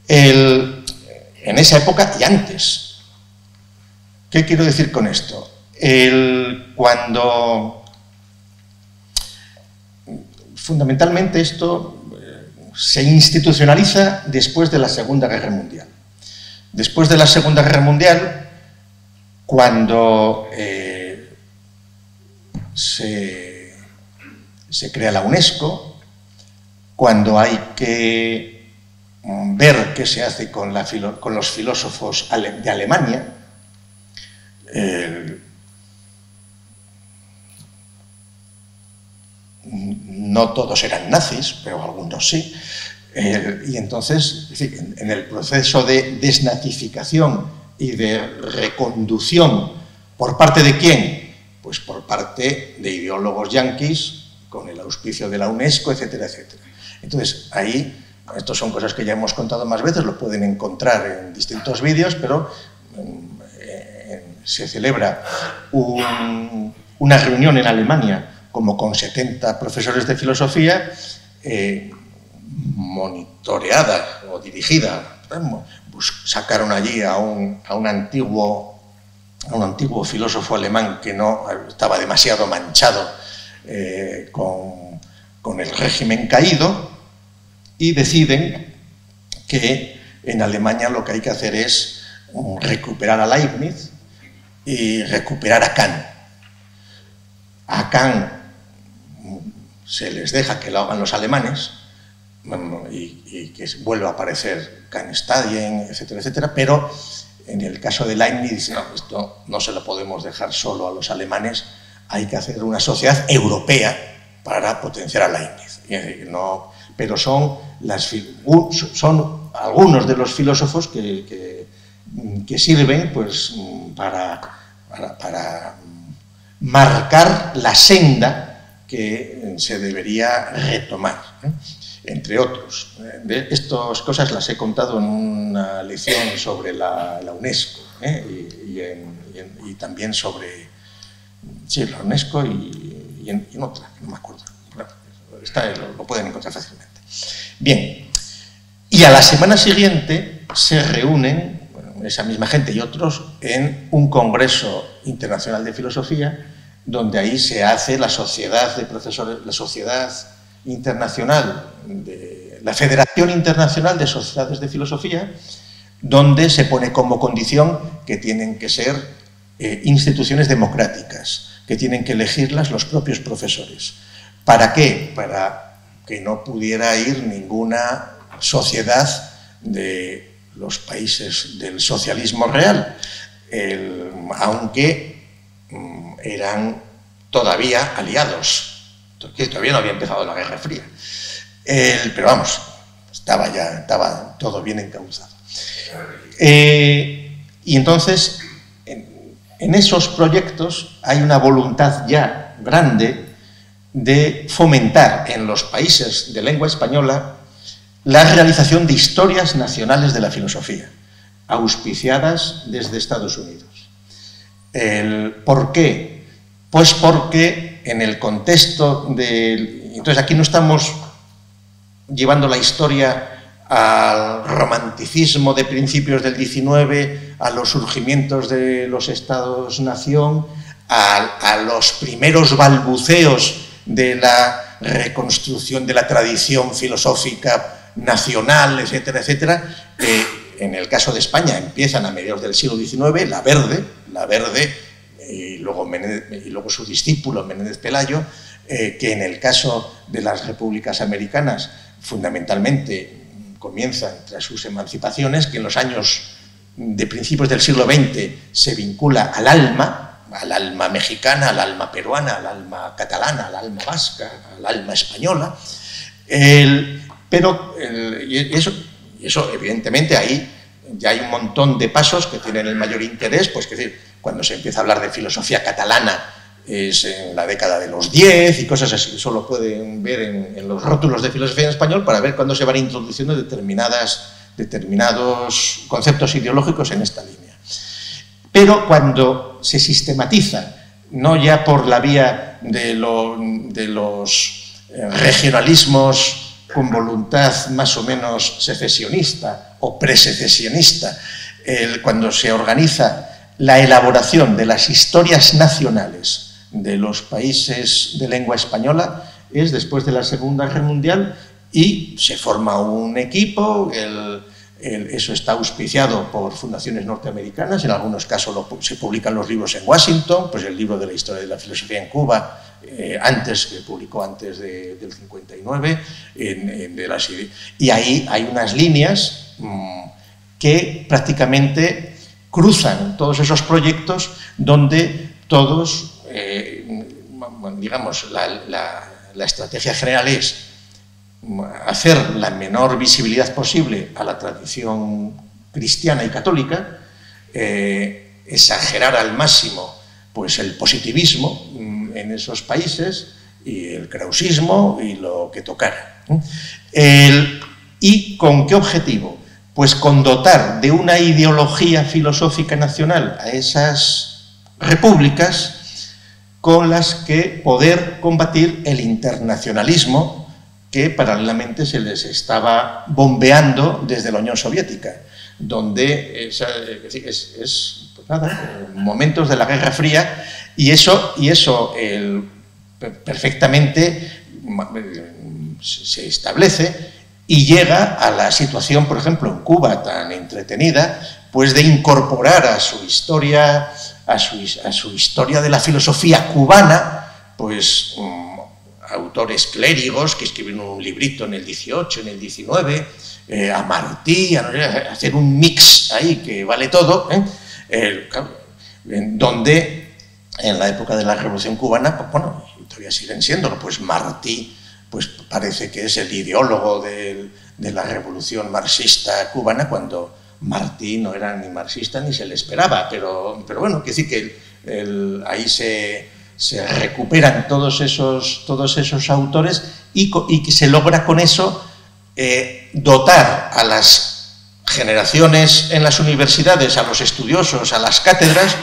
en esa época y antes, ¿qué quiero decir con esto? Fundamentalmente esto se institucionaliza después de la Segunda Guerra Mundial. Después de la Segunda Guerra Mundial, cuando se crea la UNESCO, cuando hay que ver qué se hace con los filósofos de Alemania, no todos eran nazis, pero algunos sí, y entonces, en el proceso de desnazificación y de reconducción, ¿por parte de quién? Pues por parte de ideólogos yanquis, con el auspicio de la UNESCO, etcétera, etcétera. Entonces, ahí, estas son cosas que ya hemos contado más veces, lo pueden encontrar en distintos vídeos, pero se celebra una reunión en Alemania como con 70 profesores de filosofía, monitoreada o dirigida. Sacaron allí a un antiguo filósofo alemán que no estaba demasiado manchado con el régimen caído, y deciden que en Alemania lo que hay que hacer es recuperar a Leibniz y recuperar a Kant. A Kant se les deja que lo hagan los alemanes y que vuelva a aparecer Kant-Stadien, etcétera, etcétera, pero en el caso de Leibniz dice, no, esto no se lo podemos dejar solo a los alemanes, hay que hacer una sociedad europea para potenciar a Leibniz. Pero son algunos de los filósofos que sirven pues, para marcar la senda que se debería retomar, entre otros. Estas cosas las he contado en una lección sobre la UNESCO, y también sobre la UNESCO y en otra, que no me acuerdo. Lo pueden encontrar fácilmente. Bien, y a la semana siguiente se reúnen esa misma gente y otros en un congreso internacional de filosofía, donde ahí se hace la sociedad de profesores, la sociedad internacional, la Federación Internacional de Sociedades de Filosofía, donde se pone como condición que tienen que ser instituciones democráticas, que tienen que elegirlas los propios profesores. ¿Para qué? Para que no pudiera ir ninguna sociedad de los países del socialismo real, aunque eran todavía aliados, que todavía no había empezado la Guerra Fría. Pero vamos, estaba todo bien encauzado. Y entonces, en esos proyectos hay una voluntad ya grande de fomentar en los países de lengua española la realización de historias nacionales de la filosofía, auspiciadas desde Estados Unidos. ¿Por qué? Pues porque en el contexto de... Entonces aquí no estamos llevando la historia al romanticismo de principios del XIX, a los surgimientos de los estados-nación, a los primeros balbuceos de la reconstrucción de la tradición filosófica nacional, etcétera, etcétera. En el caso de España empiezan a mediados del siglo XIX, la Verde, y luego su discípulo Menéndez Pelayo, que en el caso de las repúblicas americanas fundamentalmente comienzan tras sus emancipaciones, que en los años de principios del siglo XX se vincula al alma, al alma mexicana, al alma peruana, al alma catalana, al alma vasca, al alma española. Pero eso, evidentemente, ahí ya hay un montón de pasos que tienen el mayor interés, pues, es decir, cuando se empieza a hablar de filosofía catalana es en la década de los 10 y cosas así. Eso lo pueden ver en los rótulos de filosofía en español para ver cuándo se van introduciendo determinados conceptos ideológicos en esta línea. Pero cuando se sistematiza, no ya por la vía de los regionalismos con voluntad más o menos secesionista o presecesionista, cuando se organiza la elaboración de las historias nacionales de los países de lengua española, es después de la Segunda Guerra Mundial y se forma un equipo, eso está auspiciado por fundaciones norteamericanas, en algunos casos se publican los libros en Washington, pues el libro de la historia de la filosofía en Cuba, que publicó antes del 59, y ahí hay unas líneas que prácticamente cruzan todos esos proyectos donde todos, digamos, la estrategia general es hacer la menor visibilidad posible a la tradición cristiana y católica, exagerar al máximo pues, el positivismo en esos países y el krausismo y lo que tocara. ¿Y con qué objetivo? Pues con dotar de una ideología filosófica nacional a esas repúblicas con las que poder combatir el internacionalismo que paralelamente se les estaba bombeando desde la Unión Soviética, donde pues nada, momentos de la Guerra Fría, y eso perfectamente se establece y llega a la situación, por ejemplo, en Cuba tan entretenida, pues de incorporar a su historia de la filosofía cubana, pues autores clérigos que escribieron un librito en el 18, en el 19, a Martí, a hacer un mix ahí que vale todo, donde en la época de la Revolución Cubana, pues, bueno, todavía siguen siendo, pues Martí pues parece que es el ideólogo de la revolución marxista cubana, cuando Martí no era ni marxista ni se le esperaba, pero bueno, quiere decir que ahí se recuperan todos esos autores y que se logra con eso dotar a las generaciones en las universidades, a los estudiosos, a las cátedras,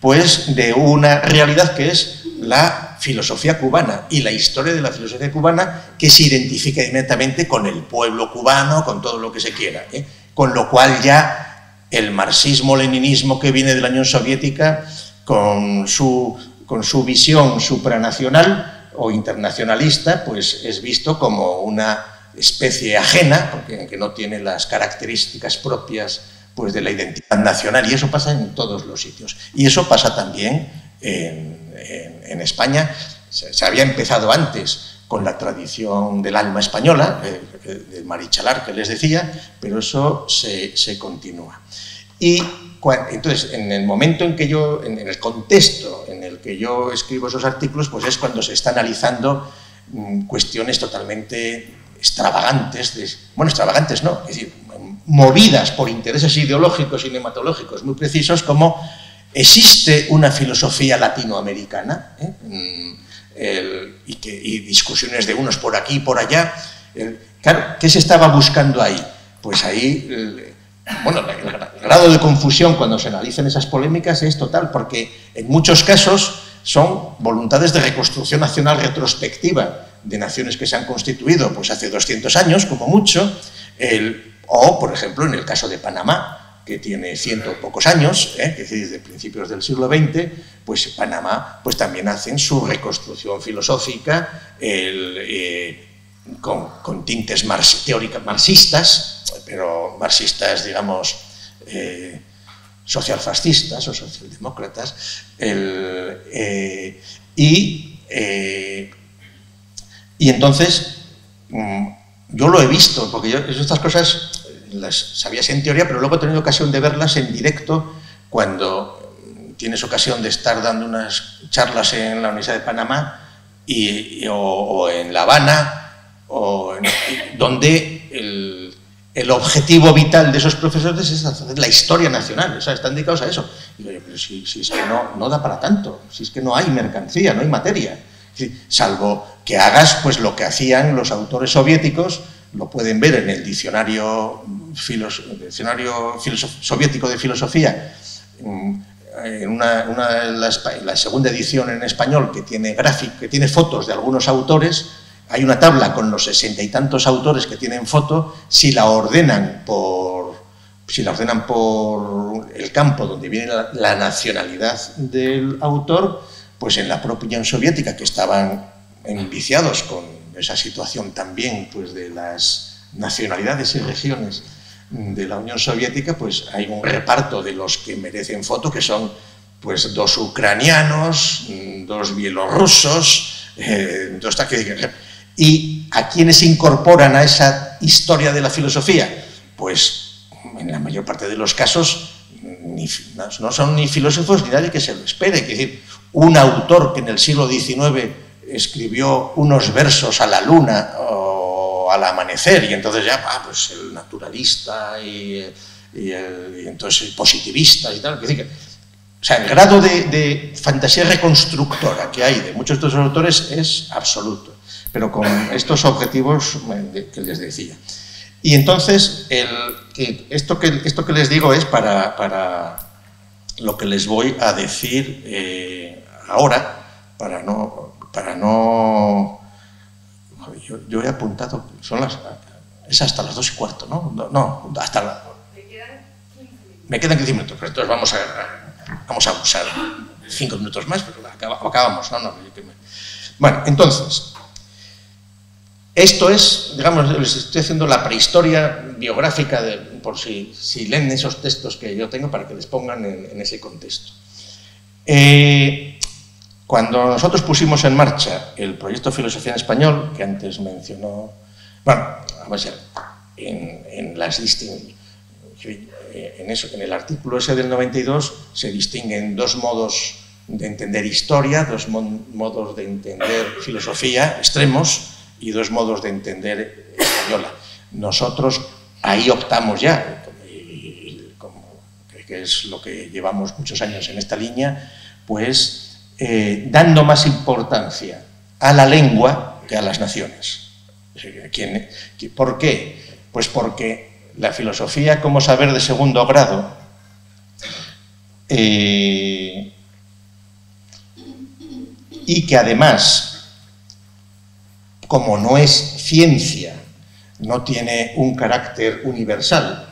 pues de una realidad que es la filosofía cubana y la historia de la filosofía cubana, que se identifica inmediatamente con el pueblo cubano, con todo lo que se quiera, con lo cual ya el marxismo-leninismo que viene de la Unión Soviética, con su visión supranacional o internacionalista, pues es visto como una especie ajena, porque que no tiene las características propias pues, de la identidad nacional, y eso pasa en todos los sitios. Y eso pasa también en España. Se había empezado antes con la tradición del alma española, del Marichalar que les decía, pero eso se continúa. Y entonces, en el momento en que en el contexto en el que yo escribo esos artículos, pues es cuando se está analizando cuestiones totalmente extravagantes, bueno, extravagantes no, es decir, movidas por intereses ideológicos y cinematológicos muy precisos, como existe una filosofía latinoamericana, y discusiones de unos por aquí y por allá. Claro, ¿qué se estaba buscando ahí? Pues ahí, bueno, el grado de confusión cuando se analizan esas polémicas es total, porque en muchos casos son voluntades de reconstrucción nacional retrospectiva de naciones que se han constituido pues hace 200 años, como mucho, o, por ejemplo, en el caso de Panamá, que tiene 100 y pocos años, es decir, de principios del siglo XX, pues Panamá pues también hacen su reconstrucción filosófica con tintes teóricas marxistas, pero marxistas, digamos, socialfascistas o socialdemócratas, y entonces yo lo he visto, porque yo estas cosas las sabías en teoría, pero luego he tenido ocasión de verlas en directo cuando tienes ocasión de estar dando unas charlas en la Universidad de Panamá o en La Habana, donde el objetivo vital de esos profesores es hacer la historia nacional, o sea, están dedicados a eso. Y digo yo, pero si es que no da para tanto, si es que no hay mercancía, no hay materia. Salvo que hagas pues lo que hacían los autores soviéticos, lo pueden ver en el diccionario soviético de filosofía, en la segunda edición en español, que tiene fotos de algunos autores. Hay una tabla con los 60 y tantos autores que tienen foto. Si la ordenan por el campo donde viene la nacionalidad del autor, pues en la propia Unión Soviética, que estaban enviciados con esa situación también pues de las nacionalidades y regiones de la Unión Soviética, pues hay un reparto de los que merecen foto, que son pues 2 ucranianos, 2 bielorrusos, ¿y a quiénes incorporan a esa historia de la filosofía? Pues en la mayor parte de los casos no son ni filósofos ni nadie que se lo espere. Es decir, un autor que en el siglo XIX escribió unos versos a la luna o al amanecer, y entonces ya, pues el naturalista y entonces el positivista y tal. Es decir, o sea, el grado de fantasía reconstructora que hay de muchos de estos autores es absoluto, pero con estos objetivos que les decía. Y entonces, esto que les digo es para lo que les voy a decir ahora, para no yo he apuntado, es hasta las 2:15, ¿no? No, hasta me quedan 15 minutos, pero entonces vamos a usar 5 minutos más, pero acabamos, ¿no? Bueno, entonces, esto es, digamos, les estoy haciendo la prehistoria biográfica, por si leen esos textos que yo tengo, para que les pongan en ese contexto. Cuando nosotros pusimos en marcha el proyecto Filosofía en Español, que antes mencionó, bueno, vamos a ver, en el artículo ese del 92 se distinguen 2 modos de entender historia, 2 modos de entender filosofía extremos y 2 modos de entender española. Nosotros ahí optamos ya, que es lo que llevamos muchos años en esta línea, pues dando más importancia a la lengua que a las naciones. ¿Por qué? Pues porque la filosofía como saber de segundo grado y que además, como no es ciencia, no tiene un carácter universal,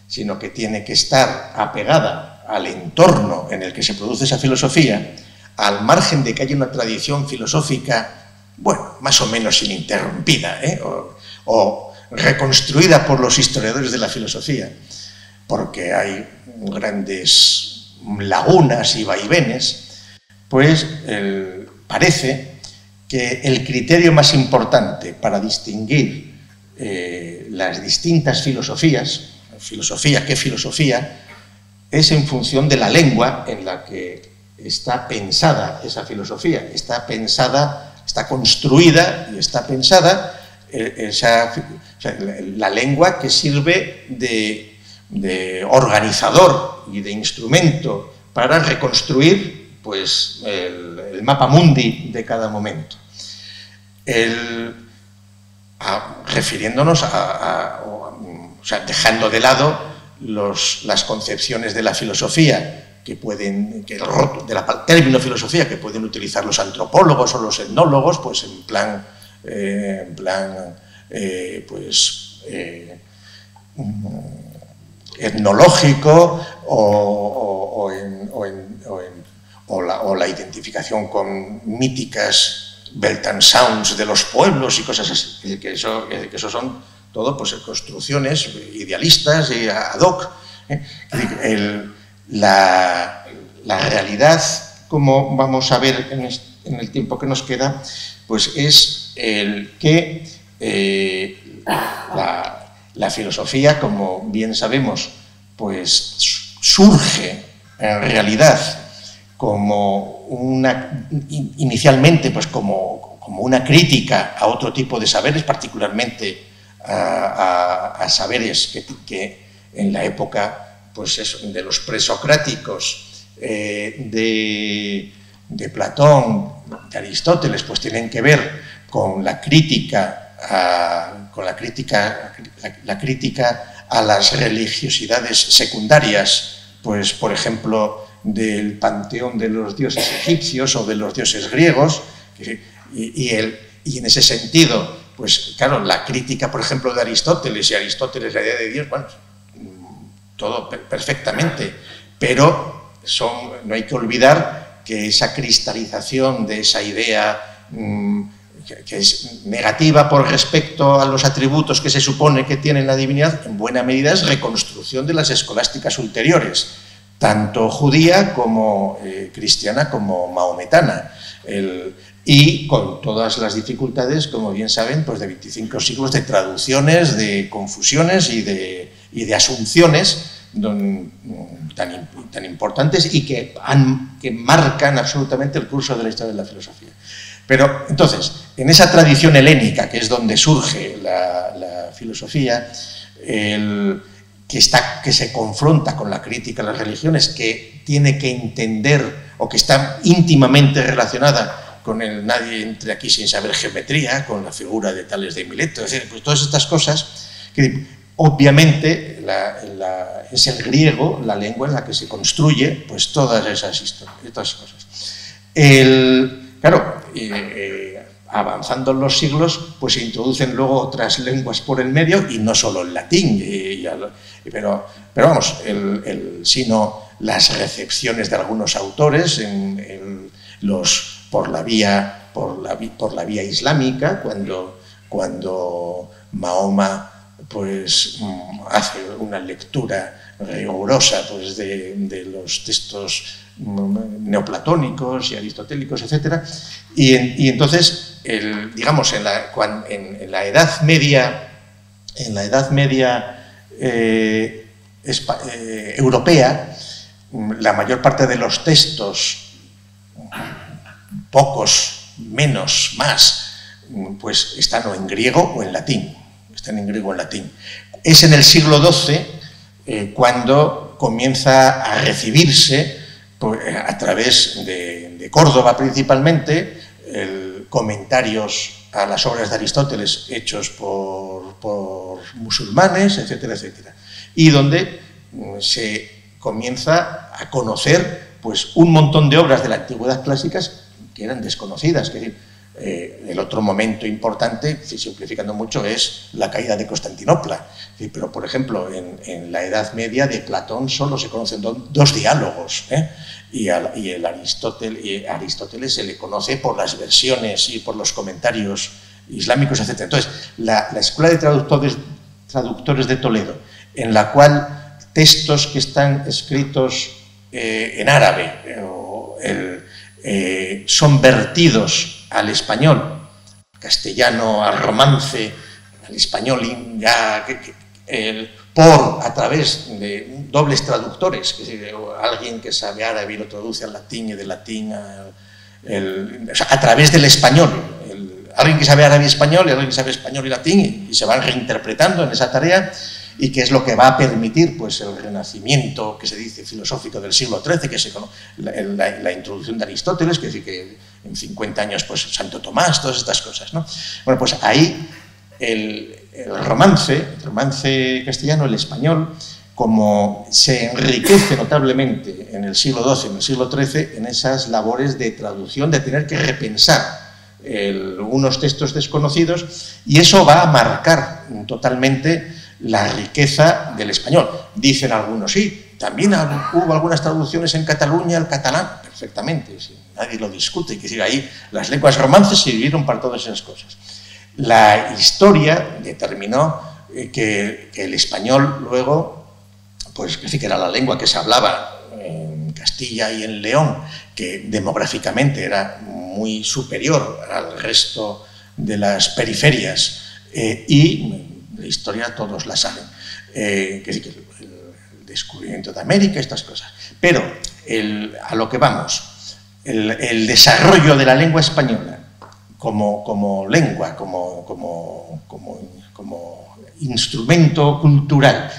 sino que tiene que estar apegada al entorno en el que se produce esa filosofía, al margen de que haya una tradición filosófica, bueno, más o menos ininterrumpida, o reconstruida por los historiadores de la filosofía, porque hay grandes lagunas y vaivenes, pues parece que el criterio más importante para distinguir las distintas filosofías, ¿qué filosofía?, es en función de la lengua en la que está pensada esa filosofía, está construida y está pensada la lengua que sirve de organizador y de instrumento para reconstruir pues, el mapa mundi de cada momento. Refiriéndonos o sea, dejando de lado las concepciones de la filosofía del término filosofía que pueden utilizar los antropólogos o los etnólogos, pues en plan etnológico o la identificación con míticas Weltanschauungs de los pueblos y cosas así, que eso son todo pues construcciones idealistas y ad hoc. La realidad, como vamos a ver en el tiempo que nos queda, pues es que la filosofía, como bien sabemos, pues surge en realidad inicialmente pues como una crítica a otro tipo de saberes, particularmente a saberes que en la época pues eso, de los presocráticos, de Platón, de Aristóteles, pues tienen que ver con la crítica a las religiosidades secundarias, pues por ejemplo del panteón de los dioses egipcios o de los dioses griegos, y en ese sentido, pues claro, la crítica, por ejemplo, de Aristóteles y Aristóteles, la idea de Dios, bueno, todo perfectamente, pero no hay que olvidar que esa cristalización de esa idea que es negativa por respecto a los atributos que se supone que tiene la divinidad, en buena medida es reconstrucción de las escolásticas ulteriores, tanto judía como cristiana como mahometana, y con todas las dificultades, como bien saben, pues de 25 siglos de traducciones, de confusiones y de asunciones tan importantes y que marcan absolutamente el curso de la historia de la filosofía. Pero entonces, en esa tradición helénica, que es donde surge la filosofía, que se confronta con la crítica a las religiones, que tiene que entender o que está íntimamente relacionada con nadie entre aquí sin saber geometría, con la figura de Tales de Mileto, es decir, pues todas estas cosas que obviamente es el griego, la lengua en la que se construye pues todas esas historias, todas esas cosas. Claro, avanzando los siglos, pues se introducen luego otras lenguas por el medio, y no solo el latín, pero vamos, sino las recepciones de algunos autores por la vía islámica, cuando Mahoma pues hace una lectura rigurosa pues, de los textos neoplatónicos y aristotélicos, etc. Y entonces, digamos, en la Edad Media, europea, la mayor parte de los textos, pocos, menos, más, pues están o en griego o en latín. Es en el siglo XII cuando comienza a recibirse, a través de Córdoba principalmente, comentarios a las obras de Aristóteles hechos por musulmanes, etcétera, etcétera. Y donde se comienza a conocer pues, un montón de obras de la antigüedad clásicas que eran desconocidas. Es decir, el otro momento importante, simplificando mucho, es la caída de Constantinopla. Pero, por ejemplo, en la Edad Media de Platón solo se conocen dos diálogos, y a Aristóteles se le conoce por las versiones y por los comentarios islámicos, etc. Entonces, la Escuela de Traductores de Toledo, en la cual textos que están escritos en árabe son vertidos al español, castellano, al romance, al español ya a través de dobles traductores, que es alguien que sabe árabe y lo traduce al latín y del latín o sea, a través del español, alguien que sabe árabe y español y alguien que sabe español y latín, y se van reinterpretando en esa tarea, y que es lo que va a permitir pues, el renacimiento que se dice filosófico del siglo XIII, que es la introducción de Aristóteles, que dice que en 50 años pues, Santo Tomás, todas estas cosas, ¿no? Bueno, pues ahí el romance castellano, el español, como se enriquece notablemente en el siglo XII, en el siglo XIII, en esas labores de traducción, de tener que repensar unos textos desconocidos, y eso va a marcar totalmente la riqueza del español. Dicen algunos, sí, también hubo algunas traducciones en Cataluña al catalán, perfectamente, sí, nadie lo discute, que decir, ahí las lenguas romances sirvieron para todas esas cosas. La historia determinó que el español luego, pues que era la lengua que se hablaba en Castilla y en León, que demográficamente era muy superior al resto de las periferias, y la historia todos la saben, que el descubrimiento de América, estas cosas. Pero a lo que vamos, el desarrollo de la lengua española como lengua, como instrumento cultural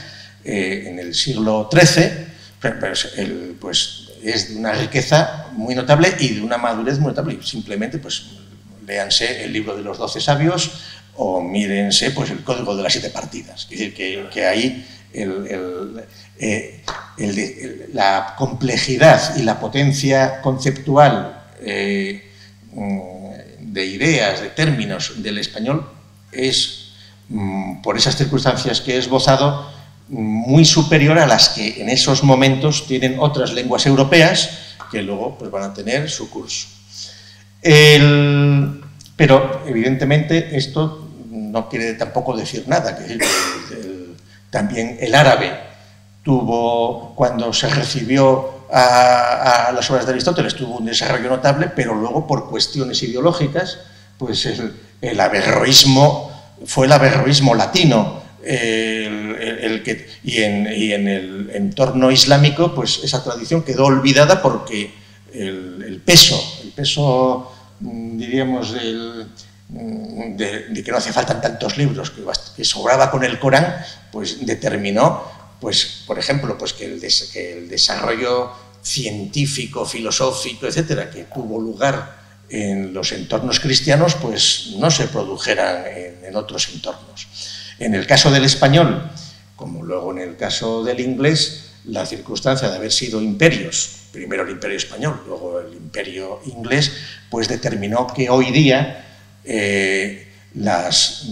en el siglo XIII, pues es de una riqueza muy notable y de una madurez muy notable. Simplemente, pues, léanse el libro de los 12 sabios o mírense, pues, el Código de las 7 partidas. Es decir, que ahí la complejidad y la potencia conceptual de ideas, de términos del español es, por esas circunstancias que he esbozado, muy superior a las que en esos momentos tienen otras lenguas europeas que luego, pues, van a tener su curso. Pero evidentemente esto no quiere tampoco decir nada. Que también el árabe tuvo, cuando se recibió a las obras de Aristóteles, tuvo un desarrollo notable, pero luego, por cuestiones ideológicas, pues el averroísmo fue el averroísmo latino. Y en el entorno islámico, pues esa tradición quedó olvidada porque el peso, diríamos, de que no hace falta tantos libros, que sobraba con el Corán, pues determinó, pues, por ejemplo, pues que el desarrollo científico, filosófico, etcétera, que tuvo lugar en los entornos cristianos, pues no se produjeran en otros entornos. En el caso del español, como luego en el caso del inglés, la circunstancia de haber sido imperios, primero el imperio español, luego el imperio inglés, pues determinó que hoy día de las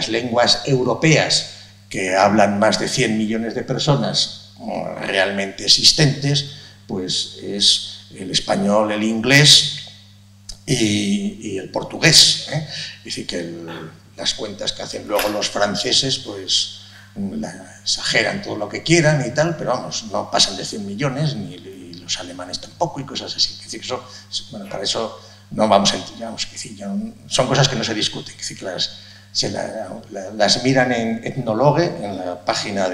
lenguas europeas que hablan más de 100 millones de personas realmente existentes, pues es el español, el inglés y el portugués. Es decir, que las cuentas que hacen luego los franceses, pues exageran todo lo que quieran y tal, pero vamos, no pasan de 100 millones, ni los alemanes tampoco, y cosas así. Es decir, bueno, para eso no vamos a entender, son cosas que no se discuten, es decir, que las miran en Ethnologue, en la página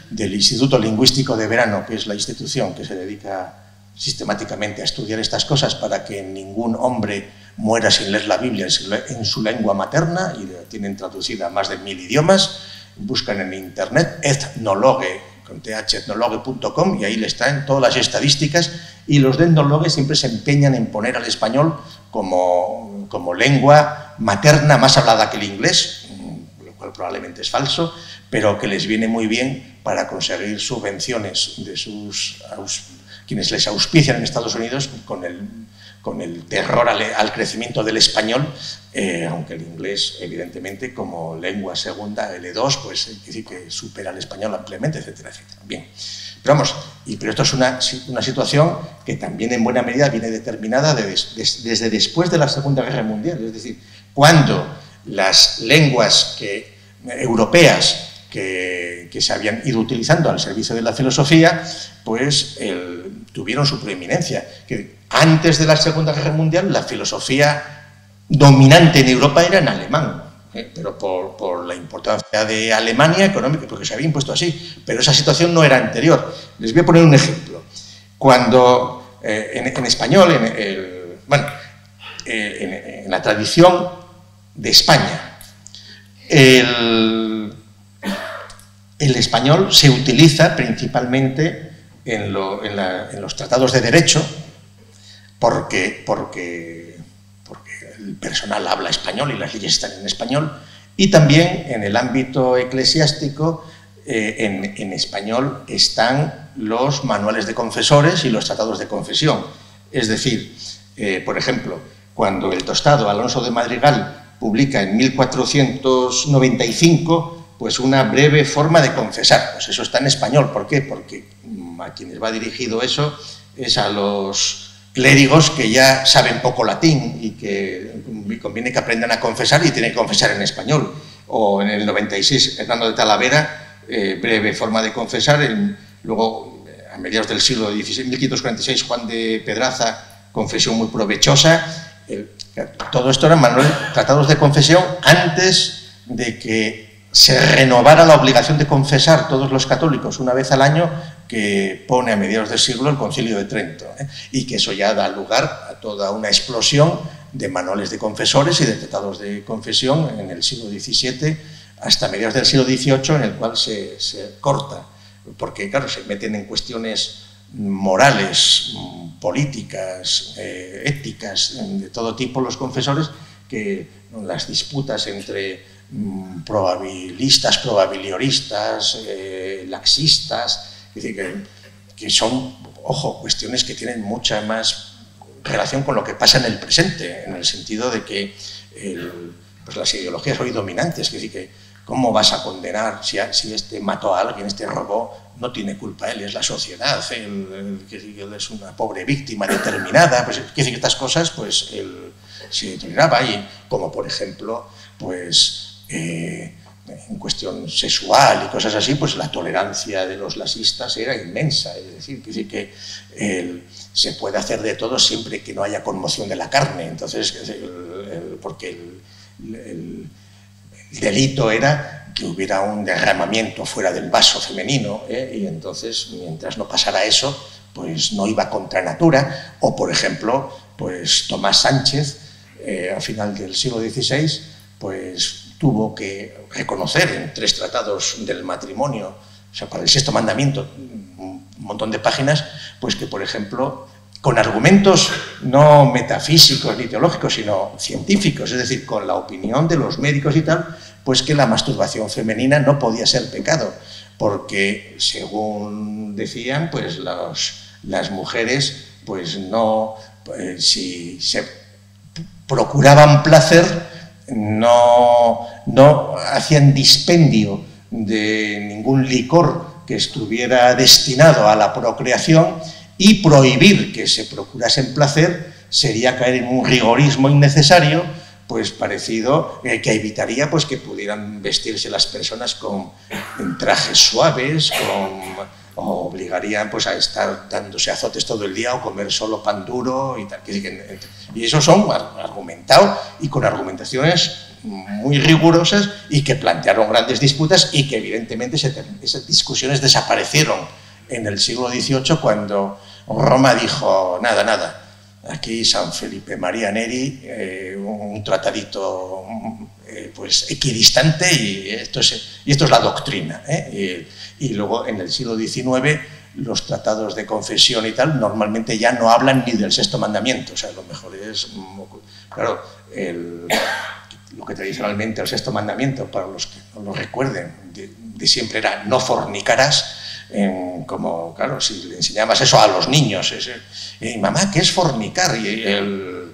del Instituto Lingüístico de Verano, que es la institución que se dedica sistemáticamente a estudiar estas cosas para que ningún hombre muera sin leer la Biblia en su lengua materna, y tienen traducida a más de 1000 idiomas. Buscan en internet Ethnologue, con ethnologue.com, y ahí les traen todas las estadísticas, y los de Ethnologue siempre se empeñan en poner al español como lengua materna más hablada que el inglés, lo cual probablemente es falso, pero que les viene muy bien para conseguir subvenciones de quienes les auspician en Estados Unidos con el terror al crecimiento del español, aunque el inglés, evidentemente, como lengua segunda, L2, pues decir que supera al español ampliamente, etcétera, etcétera. Bien, pero vamos, pero esto es una situación que también en buena medida viene determinada desde después de la Segunda Guerra Mundial, es decir, cuando las lenguas europeas que se habían ido utilizando al servicio de la filosofía, pues tuvieron su preeminencia. Que antes de la Segunda Guerra Mundial, la filosofía dominante en Europa era en alemán, pero por la importancia de Alemania económica, porque se había impuesto así, pero esa situación no era anterior. Les voy a poner un ejemplo. Cuando en español, en la tradición de España, el español se utiliza principalmente en los tratados de derecho porque el personal habla español y las leyes están en español, y también en el ámbito eclesiástico en español están los manuales de confesores y los tratados de confesión. Es decir, por ejemplo, cuando el tostado Alonso de Madrigal publica en 1495 pues una breve forma de confesar, pues eso está en español. ¿Por qué? Porque a quienes va dirigido eso es a los clérigos que ya saben poco latín y que conviene que aprendan a confesar y tienen que confesar en español. O en el 96, Hernando de Talavera, breve forma de confesar. Luego, a mediados del siglo XVI, 1546, Juan de Pedraza, confesión muy provechosa. Todo esto eran tratados de confesión antes de que se renovara la obligación de confesar todos los católicos una vez al año que pone a mediados del siglo el Concilio de Trento, y que eso ya da lugar a toda una explosión de manuales de confesores y de tratados de confesión en el siglo XVII hasta mediados del siglo XVIII, en el cual se corta, porque claro, se meten en cuestiones morales, políticas, éticas, de todo tipo los confesores, que las disputas entre probabilistas, probabilioristas, laxistas, es decir, que son, ojo, cuestiones que tienen mucha más relación con lo que pasa en el presente, en el sentido de que pues las ideologías hoy dominantes, es decir, que ¿cómo vas a condenar si este mató a alguien, este robó? No tiene culpa él, es la sociedad, él es una pobre víctima determinada. Pues, es decir, que estas cosas pues, él se toleraba, y como por ejemplo, pues, en cuestión sexual y cosas así, pues la tolerancia de los laxistas era inmensa. Es decir, que se puede hacer de todo siempre que no haya conmoción de la carne. Entonces, porque el delito era que hubiera un derramamiento fuera del vaso femenino, y entonces, mientras no pasara eso, pues no iba contra natura. O, por ejemplo, pues Tomás Sánchez, a final del siglo XVI, pues tuvo que reconocer en 3 tratados del matrimonio, o sea, para el sexto mandamiento, un montón de páginas, pues que, por ejemplo, con argumentos no metafísicos ni teológicos, sino científicos, es decir, con la opinión de los médicos y tal, pues que la masturbación femenina no podía ser pecado, porque, según decían, pues las mujeres, pues no, si se procuraban placer, no hacían dispendio de ningún licor que estuviera destinado a la procreación, y prohibir que se procurasen placer sería caer en un rigorismo innecesario, pues parecido, que evitaría pues, que pudieran vestirse las personas con trajes suaves, o obligarían pues, a estar dándose azotes todo el día o comer solo pan duro y tal. Y eso son argumentados y con argumentaciones muy rigurosas, y que plantearon grandes disputas, y que evidentemente esas discusiones desaparecieron en el siglo XVIII, cuando Roma dijo, nada, aquí San Felipe María Neri, un tratadito pues equidistante, y esto es la doctrina. Y luego en el siglo XIX los tratados de confesión y tal normalmente ya no hablan ni del sexto mandamiento. O sea, lo mejor es, claro, lo que tradicionalmente el sexto mandamiento, para los que no lo recuerden, de siempre era no fornicarás. Como, claro, si le enseñabas eso a los niños, mamá, ¿qué es fornicar? Y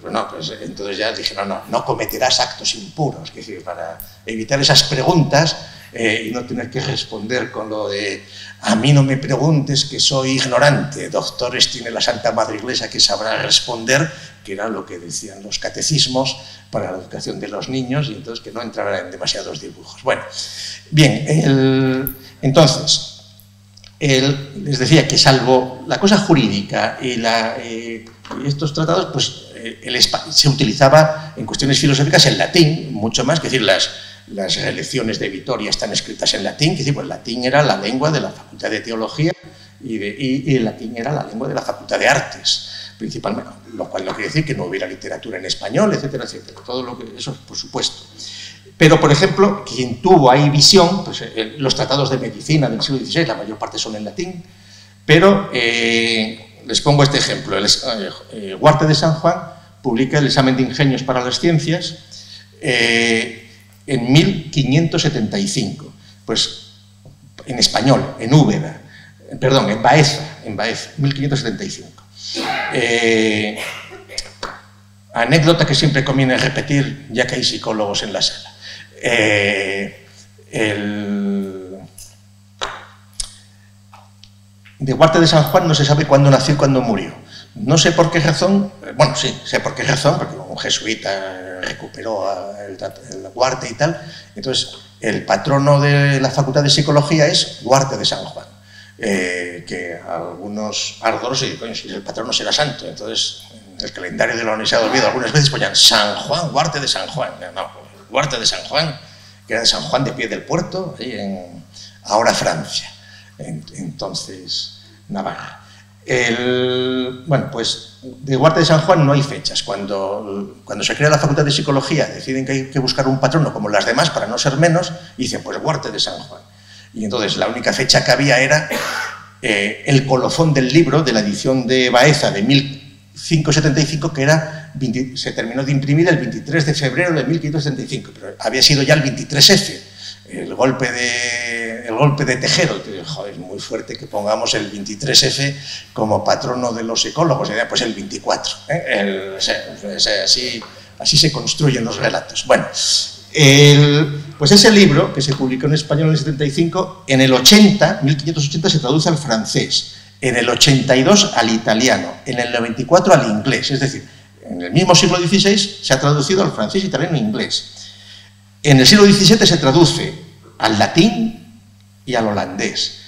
bueno, pues entonces ya dijeron, no cometerás actos impuros, es decir, para evitar esas preguntas, y no tener que responder con lo de, a mí no me preguntes que soy ignorante, doctores tiene la Santa Madre Iglesia que sabrá responder, que era lo que decían los catecismos para la educación de los niños, y entonces que no entraran en demasiados dibujos. Bueno, bien, entonces, les decía que salvo la cosa jurídica y estos tratados, pues se utilizaba en cuestiones filosóficas el latín, mucho más, es decir, las relecciones de Vitoria están escritas en latín, es decir, pues el latín era la lengua de la Facultad de Teología, y el latín era la lengua de la Facultad de Artes, principalmente, lo cual no quiere decir que no hubiera literatura en español, etcétera, etcétera, todo lo que eso, por supuesto. Pero, por ejemplo, quien tuvo ahí visión, pues, los tratados de medicina del siglo XVI, la mayor parte son en latín, pero les pongo este ejemplo. Huarte de San Juan publica el Examen de Ingenios para las Ciencias en 1575, pues en español, en Úbeda, perdón, en Baeza, 1575. Anécdota que siempre conviene repetir, ya que hay psicólogos en la sala. De Huarte de San Juan no se sabe cuándo nació y cuándo murió. No sé por qué razón, bueno, sí, sé por qué razón, porque un jesuita recuperó el Huarte y tal. Entonces, el patrono de la Facultad de Psicología es Huarte de San Juan. Que algunos ardorosos dicen, coño, si el patrono será santo. Entonces, en el calendario de la Universidad de Oviedo algunas veces ponían San Juan, Huarte de San Juan. No, Huarte de San Juan, que era de San Juan de Pie del Puerto, ahí ahora Francia. Entonces, Navarra. Bueno, pues de Huarte de San Juan no hay fechas. Cuando se crea la Facultad de Psicología deciden que hay que buscar un patrono como las demás para no ser menos, y dicen, pues Huarte de San Juan. Y entonces la única fecha que había era el colofón del libro de la edición de Baeza de 1575, que se terminó de imprimir el 23 de febrero de 1575, pero había sido ya el 23F, el golpe de Tejero. Joder, es muy fuerte que pongamos el 23F como patrono de los ecólogos, pues el 24. Así se construyen los relatos. Bueno, pues ese libro, que se publicó en español en el 75, en el 1580 se traduce al francés, en el 82 al italiano, en el 94 al inglés. Es decir, en el mismo siglo XVI se ha traducido al francés, italiano e inglés. En el siglo XVII se traduce al latín y al holandés.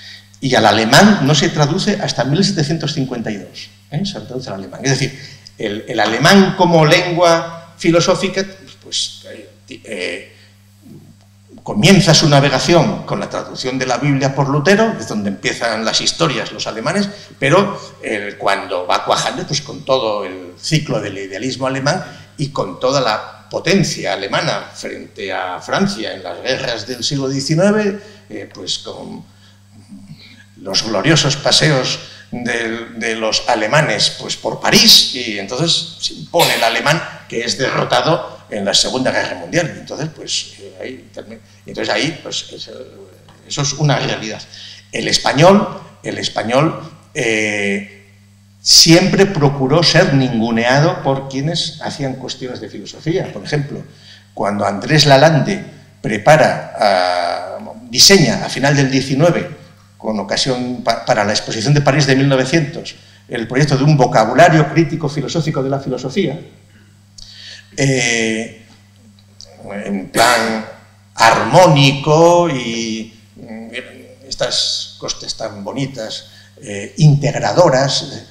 Y al alemán no se traduce hasta 1752. Se traduce al alemán. Es decir, el alemán como lengua filosófica, pues comienza su navegación con la traducción de la Biblia por Lutero, es donde empiezan las historias los alemanes, pero cuando va cuajando, pues con todo el ciclo del idealismo alemán y con toda la potencia alemana frente a Francia en las guerras del siglo XIX, pues con los gloriosos paseos de los alemanes pues por París, y entonces se impone el alemán, que es derrotado en la Segunda Guerra Mundial. Entonces, pues ahí pues, eso es una realidad. El español siempre procuró ser ninguneado por quienes hacían cuestiones de filosofía. Por ejemplo, cuando Andrés Lalande diseña a final del 19, con ocasión para la exposición de París de 1900, el proyecto de un vocabulario crítico filosófico de la filosofía, en plan armónico y estas cosas tan bonitas, integradoras.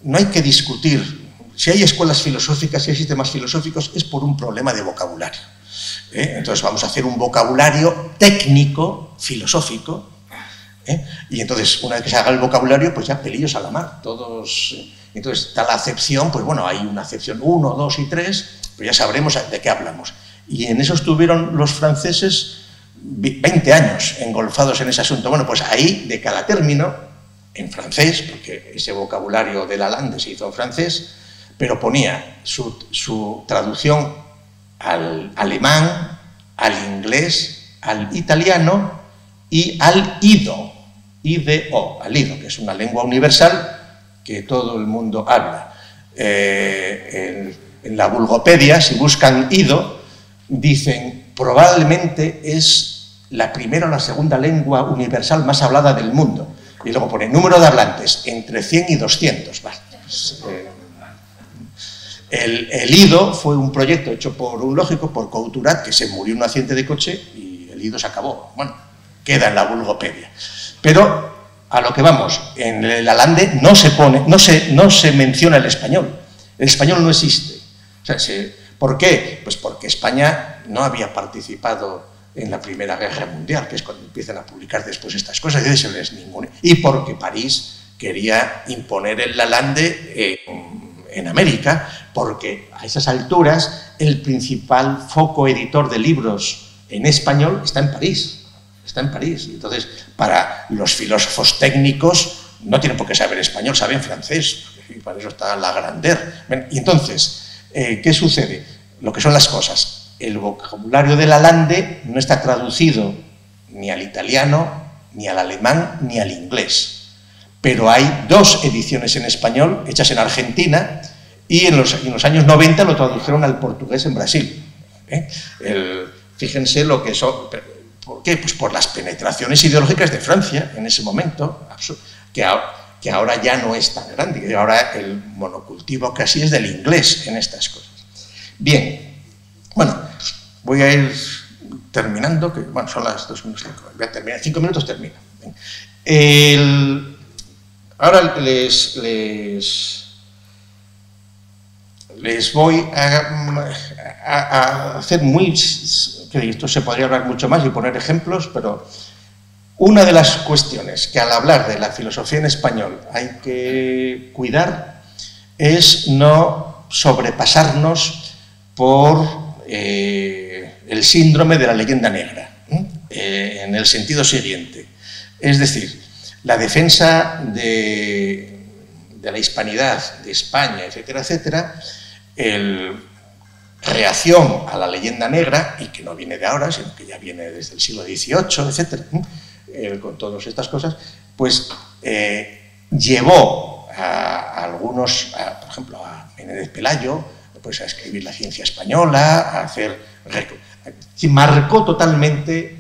No hay que discutir. Si hay escuelas filosóficas, si hay sistemas filosóficos, es por un problema de vocabulario. Entonces vamos a hacer un vocabulario técnico, filosófico, y entonces una vez que se haga el vocabulario, pues ya pelillos a la mar, todos. Entonces está la acepción, pues bueno, hay una acepción 1, 2 y 3, pero ya sabremos de qué hablamos. Y en eso estuvieron los franceses 20 años engolfados en ese asunto. Bueno, pues ahí, de cada término, en francés, porque ese vocabulario de Lalande se hizo en francés, pero ponía su traducción al alemán, al inglés, al italiano y al ido, al ido, que es una lengua universal que todo el mundo habla. En la Vulgopedia, si buscan ido, dicen probablemente es la primera o la segunda lengua universal más hablada del mundo. Y luego pone número de hablantes entre 100 y 200. Vale. El ido fue un proyecto hecho por un lógico, por Couturat, que se murió en un accidente de coche y el ido se acabó. Bueno, queda en la Vulgopedia. Pero a lo que vamos, en el Lalande no se menciona el español. El español no existe. O sea, ¿por qué? Pues porque España no había participado en la Primera Guerra Mundial, que es cuando empiezan a publicar después estas cosas, y porque París quería imponer el Lalande en América, porque a esas alturas el principal foco editor de libros en español está en París. Entonces, para los filósofos técnicos no tienen por qué saber español, saben francés, y para eso está Lagrandet. Y entonces, ¿qué sucede? Lo que son las cosas. El vocabulario de Lalande no está traducido ni al italiano, ni al alemán, ni al inglés. Pero hay 2 ediciones en español hechas en Argentina, y en los años 90 lo tradujeron al portugués en Brasil. Fíjense lo que son. ¿Por qué? Pues por las penetraciones ideológicas de Francia en ese momento, que ahora ya no es tan grande, que ahora el monocultivo casi es del inglés en estas cosas. Bien, bueno, voy a ir terminando, que bueno, son las 2:05, voy a terminar, en 5 minutos termino. Ahora les voy a hacer esto se podría hablar mucho más y poner ejemplos, pero Una de las cuestiones que al hablar de la filosofía en español hay que cuidar es no sobrepasarnos por el síndrome de la leyenda negra, en el sentido siguiente. Es decir, la defensa de la hispanidad, de España, etcétera, etcétera, reacción a la leyenda negra, y que no viene de ahora, sino que ya viene desde el siglo XVIII, etcétera, con todas estas cosas, pues llevó a algunos, por ejemplo, a Menéndez Pelayo, pues a escribir La ciencia española, a hacer... marcó totalmente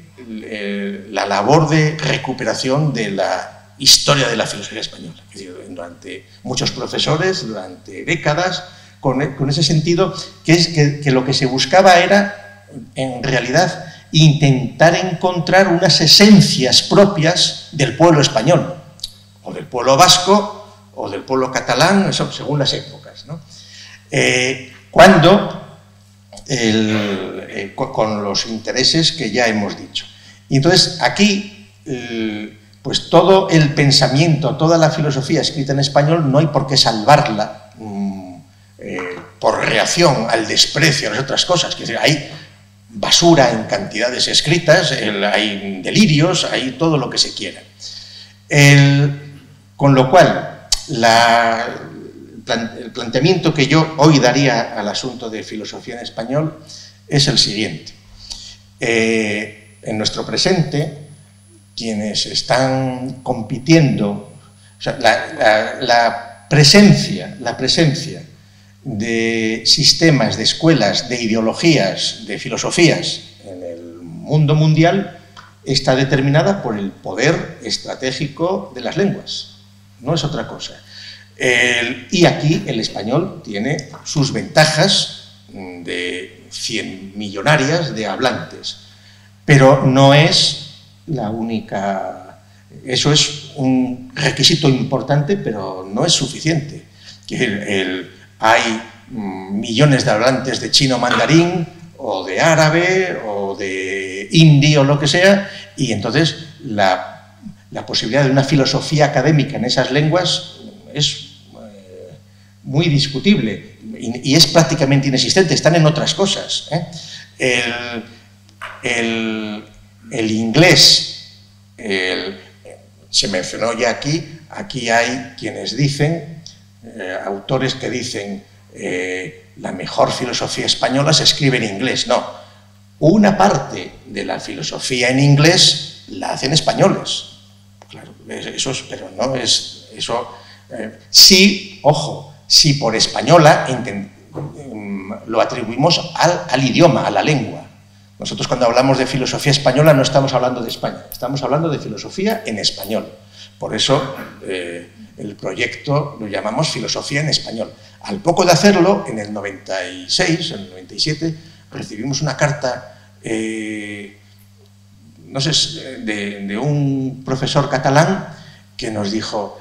la labor de recuperación de la historia de la filosofía española. Es decir, durante muchos profesores, durante décadas, con ese sentido, que lo que se buscaba era, en realidad, intentar encontrar unas esencias propias del pueblo español, o del pueblo vasco, o del pueblo catalán, eso, según las épocas, ¿no? Con los intereses que ya hemos dicho. Y entonces aquí, pues todo el pensamiento, toda la filosofía escrita en español, no hay por qué salvarla por reacción al desprecio a las otras cosas. Que hay basura en cantidades escritas, hay delirios, hay todo lo que se quiera. Con lo cual, el planteamiento que yo hoy daría al asunto de filosofía en español es el siguiente. En nuestro presente, quienes están compitiendo, o sea, la presencia de sistemas, de escuelas, de ideologías, de filosofías en el mundo mundial está determinada por el poder estratégico de las lenguas, no es otra cosa. Y aquí el español tiene sus ventajas de 100 millonarias de hablantes, pero no es la única. Eso es un requisito importante, pero no es suficiente. Hay millones de hablantes de chino mandarín, o de árabe, o de hindi, o lo que sea, y entonces la posibilidad de una filosofía académica en esas lenguas es muy discutible y es prácticamente inexistente, están en otras cosas. El inglés, se mencionó ya aquí hay quienes dicen, autores que dicen la mejor filosofía española se escribe en inglés. No, una parte de la filosofía en inglés la hacen españoles. Claro, pero no es eso. Sí, ojo, si por española lo atribuimos al idioma, a la lengua. Nosotros cuando hablamos de filosofía española no estamos hablando de España, estamos hablando de filosofía en español. Por eso el proyecto lo llamamos Filosofía en Español. Al poco de hacerlo, en el 96, en el 97, recibimos una carta, no sé, de un profesor catalán que nos dijo,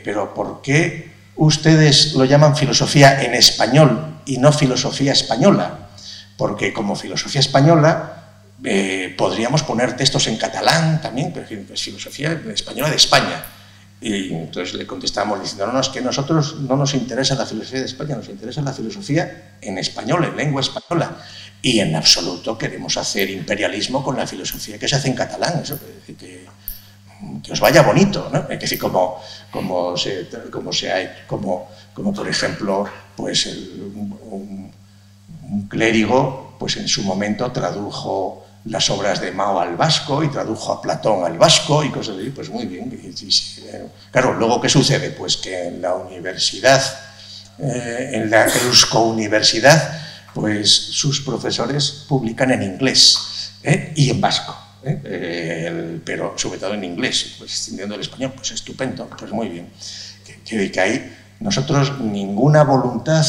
pero ¿por qué ustedes lo llaman filosofía en español y no filosofía española? Porque como filosofía española podríamos poner textos en catalán también, pero es filosofía española de España. Y entonces le contestamos diciendo, no, es que a nosotros no nos interesa la filosofía de España, nos interesa la filosofía en español, en lengua española. Y en absoluto queremos hacer imperialismo con la filosofía que se hace en catalán. Eso quiere decir que os vaya bonito, ¿no? Es decir, como por ejemplo, pues un clérigo, pues en su momento tradujo las obras de Mao al vasco y tradujo a Platón al vasco y cosas así, pues muy bien. Claro, luego ¿qué sucede? Pues que en la universidad, en la Eusko-Universidad, pues sus profesores publican en inglés y en vasco, pero sobre todo en inglés, pues extendiendo el español, pues estupendo, pues muy bien. Que hay nosotros ninguna voluntad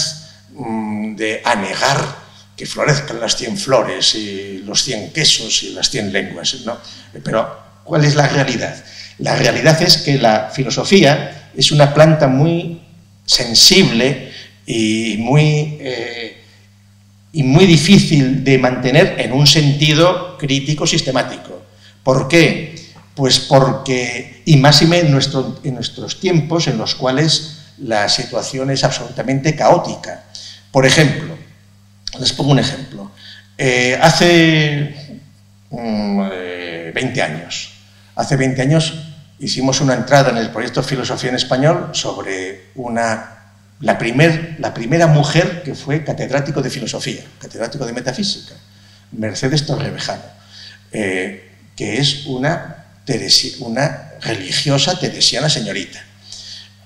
de anegar que florezcan las 100 flores y los 100 quesos y las 100 lenguas, ¿no? Pero ¿cuál es la realidad? La realidad es que la filosofía es una planta muy sensible y muy difícil de mantener en un sentido crítico sistemático. ¿Por qué? Pues porque, y máxime en nuestros tiempos en los cuales la situación es absolutamente caótica. Por ejemplo, les pongo un ejemplo. Hace 20 años hicimos una entrada en el proyecto Filosofía en Español sobre la primera mujer que fue catedrático de filosofía, catedrático de metafísica, Mercedes Torrevejano, que es una religiosa teresiana señorita.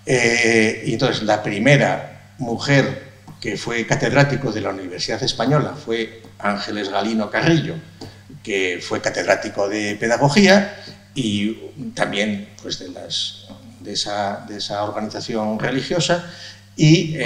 Y entonces la primera mujer que fue catedrático de la Universidad Española fue Ángeles Galino Carrillo, que fue catedrático de pedagogía y también pues, de esa organización religiosa, y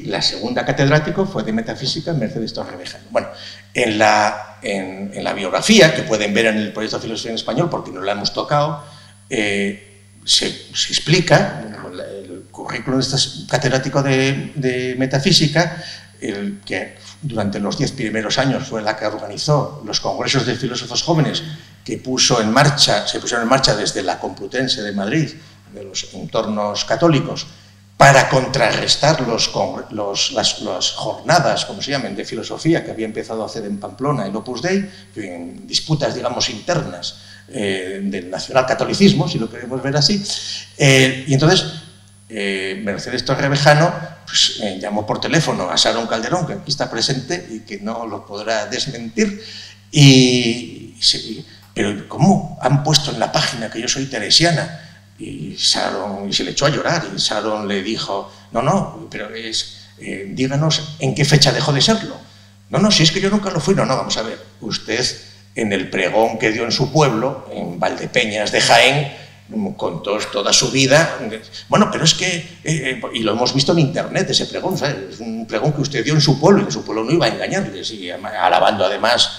la segunda catedrático fue de metafísica, Mercedes Torrevejano. Bueno, en la biografía, que pueden ver en el proyecto de Filosofía en Español, porque no la hemos tocado, se explica el currículum de este catedrático de metafísica, que durante los 10 primeros años fue la que organizó los congresos de filósofos jóvenes que se pusieron en marcha desde la Complutense de Madrid, de los entornos católicos, para contrarrestar las jornadas, como se llaman, de filosofía que había empezado a hacer en Pamplona el Opus Dei, en disputas, digamos, internas del nacionalcatolicismo, si lo queremos ver así. Y entonces Mercedes Torrevejano pues, llamó por teléfono a Sharon Calderón, que aquí está presente y que no lo podrá desmentir, pero ¿cómo han puesto en la página que yo soy teresiana? Y se le echó a llorar, y Sharon le dijo, no, pero díganos en qué fecha dejó de serlo. No, si es que yo nunca lo fui. No, vamos a ver, usted en el pregón que dio en su pueblo, en Valdepeñas de Jaén, contó toda su vida. Bueno, pero es que, y lo hemos visto en internet, ese pregón, ¿sabes? Es un pregón que usted dio en su pueblo, y en su pueblo no iba a engañarles, y alabando además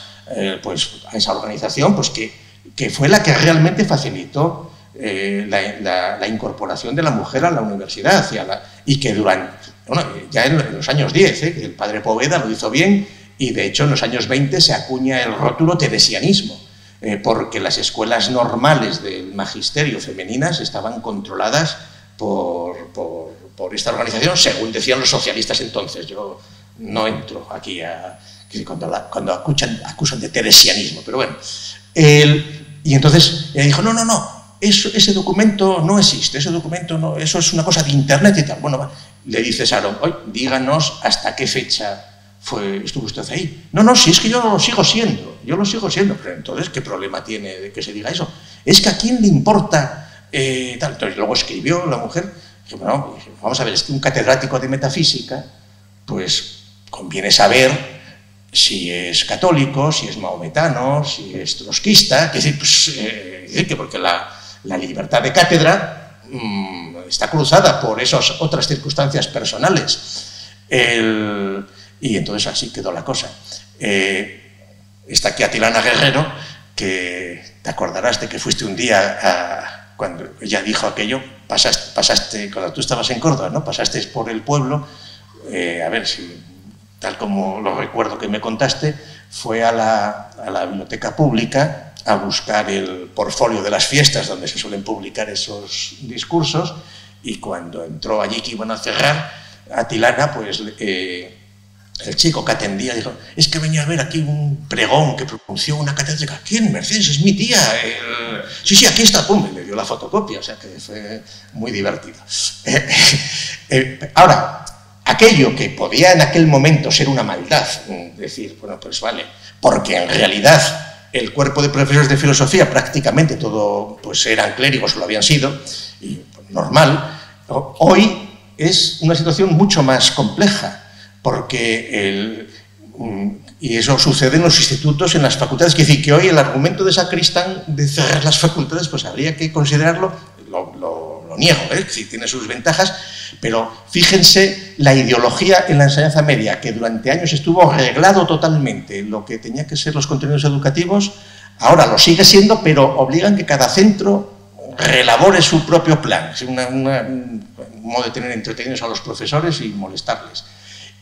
pues, a esa organización, pues que fue la que realmente facilitó la incorporación de la mujer a la universidad, y que ya en los años 10, que el padre Poveda lo hizo bien, y de hecho en los años 20 se acuña el rótulo teresianismo, porque las escuelas normales del magisterio femeninas estaban controladas por esta organización, según decían los socialistas entonces. Yo no entro aquí cuando acusan de teresianismo, pero bueno. Y entonces ella dijo, no, ese documento no existe, eso es una cosa de internet y tal. Bueno, le dice Sharon, oye, díganos hasta qué fecha estuvo usted ahí. No, si es que yo lo sigo siendo, pero entonces, ¿qué problema tiene de que se diga eso? Es que a quién le importa tal. Entonces luego escribió la mujer, dije, bueno, vamos a ver, es que un catedrático de metafísica, pues conviene saber si es católico, si es mahometano, si es trotskista, que porque la libertad de cátedra está cruzada por esas otras circunstancias personales. Y entonces así quedó la cosa. Está aquí Atilana Guerrero, que te acordarás de que fuiste un día, cuando ella dijo aquello, pasaste, cuando tú estabas en Córdoba, ¿no? Pasaste por el pueblo, a ver si, tal como lo recuerdo que me contaste, fue a la biblioteca pública a buscar el portfolio de las fiestas donde se suelen publicar esos discursos, y cuando entró allí que iban a cerrar, Atilana, pues el chico que atendía dijo, es que venía a ver aquí un pregón que pronunció una catedrática. ¿Quién? Mercedes, es mi tía. Sí, aquí está, pum, y le dio la fotocopia, o sea que fue muy divertido. Ahora, aquello que podía en aquel momento ser una maldad, decir, bueno, pues vale, porque en realidad el cuerpo de profesores de filosofía prácticamente todo pues eran clérigos o lo habían sido, y pues, normal. Hoy es una situación mucho más compleja, porque y eso sucede en los institutos, en las facultades. Es decir, que hoy el argumento de Sacristán de cerrar las facultades, pues habría que considerarlo, lo niego, es decir, tiene sus ventajas, pero fíjense la ideología en la enseñanza media, que durante años estuvo reglado totalmente lo que tenía que ser los contenidos educativos, ahora lo sigue siendo, pero obligan que cada centro relabore su propio plan, es un modo de tener entretenidos a los profesores y molestarles.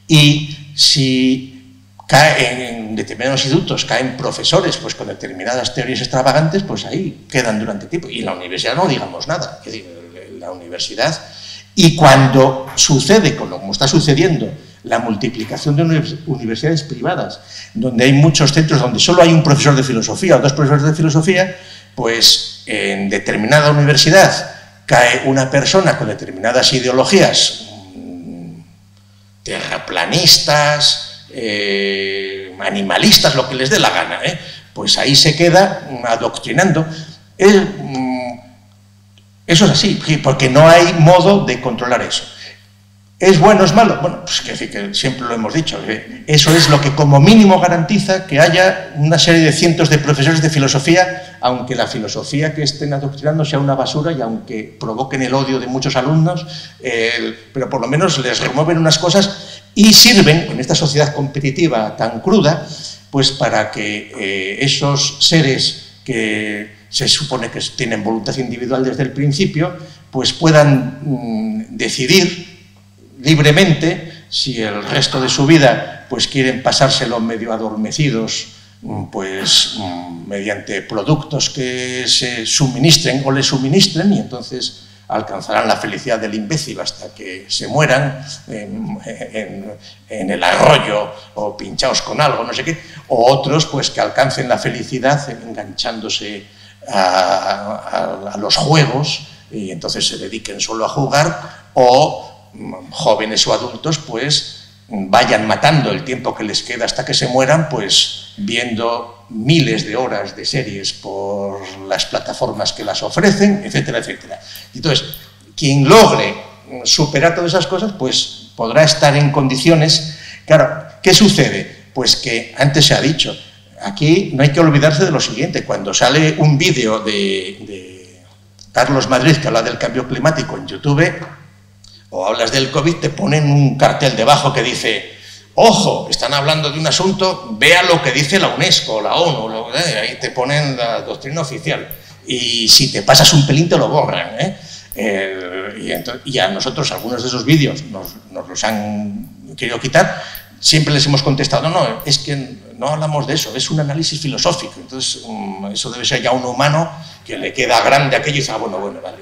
Y si en determinados institutos caen profesores pues, con determinadas teorías extravagantes, pues ahí quedan durante tiempo. Y en la universidad no digamos nada. Es decir, la universidad, y cuando sucede, como está sucediendo, la multiplicación de universidades privadas, donde hay muchos centros donde solo hay un profesor de filosofía o dos profesores de filosofía, pues en determinada universidad cae una persona con determinadas ideologías terraplanistas, animalistas, lo que les dé la gana, pues ahí se queda adoctrinando. Eso es así, porque no hay modo de controlar eso. ¿Es bueno o es malo? Bueno, pues que siempre lo hemos dicho, eso es lo que como mínimo garantiza que haya una serie de cientos de profesores de filosofía, aunque la filosofía que estén adoctrinando sea una basura y aunque provoquen el odio de muchos alumnos, pero por lo menos les remueven unas cosas y sirven, en esta sociedad competitiva tan cruda, pues para que esos seres que se supone que tienen voluntad individual desde el principio, pues puedan decidir libremente si el resto de su vida pues quieren pasárselo medio adormecidos pues mediante productos que se suministren o les suministren, y entonces alcanzarán la felicidad del imbécil hasta que se mueran en el arroyo o pinchados con algo, no sé qué, o otros pues que alcancen la felicidad enganchándose a los juegos y entonces se dediquen solo a jugar, o jóvenes o adultos pues vayan matando el tiempo que les queda hasta que se mueran pues viendo miles de horas de series por las plataformas que las ofrecen, etcétera, etcétera. Entonces, quien logre superar todas esas cosas pues podrá estar en condiciones. Claro, ¿qué sucede? Pues que antes se ha dicho, aquí no hay que olvidarse de lo siguiente: cuando sale un vídeo de Carlos Madrid que habla del cambio climático en YouTube, o hablas del COVID, te ponen un cartel debajo que dice: ojo, están hablando de un asunto, vea lo que dice la UNESCO o la ONU, ahí te ponen la doctrina oficial. Y si te pasas un pelín te lo borran, y a nosotros algunos de esos vídeos nos los han querido quitar. Siempre les hemos contestado: no, es que no hablamos de eso, es un análisis filosófico. Entonces, eso debe ser ya un humano que le queda grande aquello y dice: bueno, vale,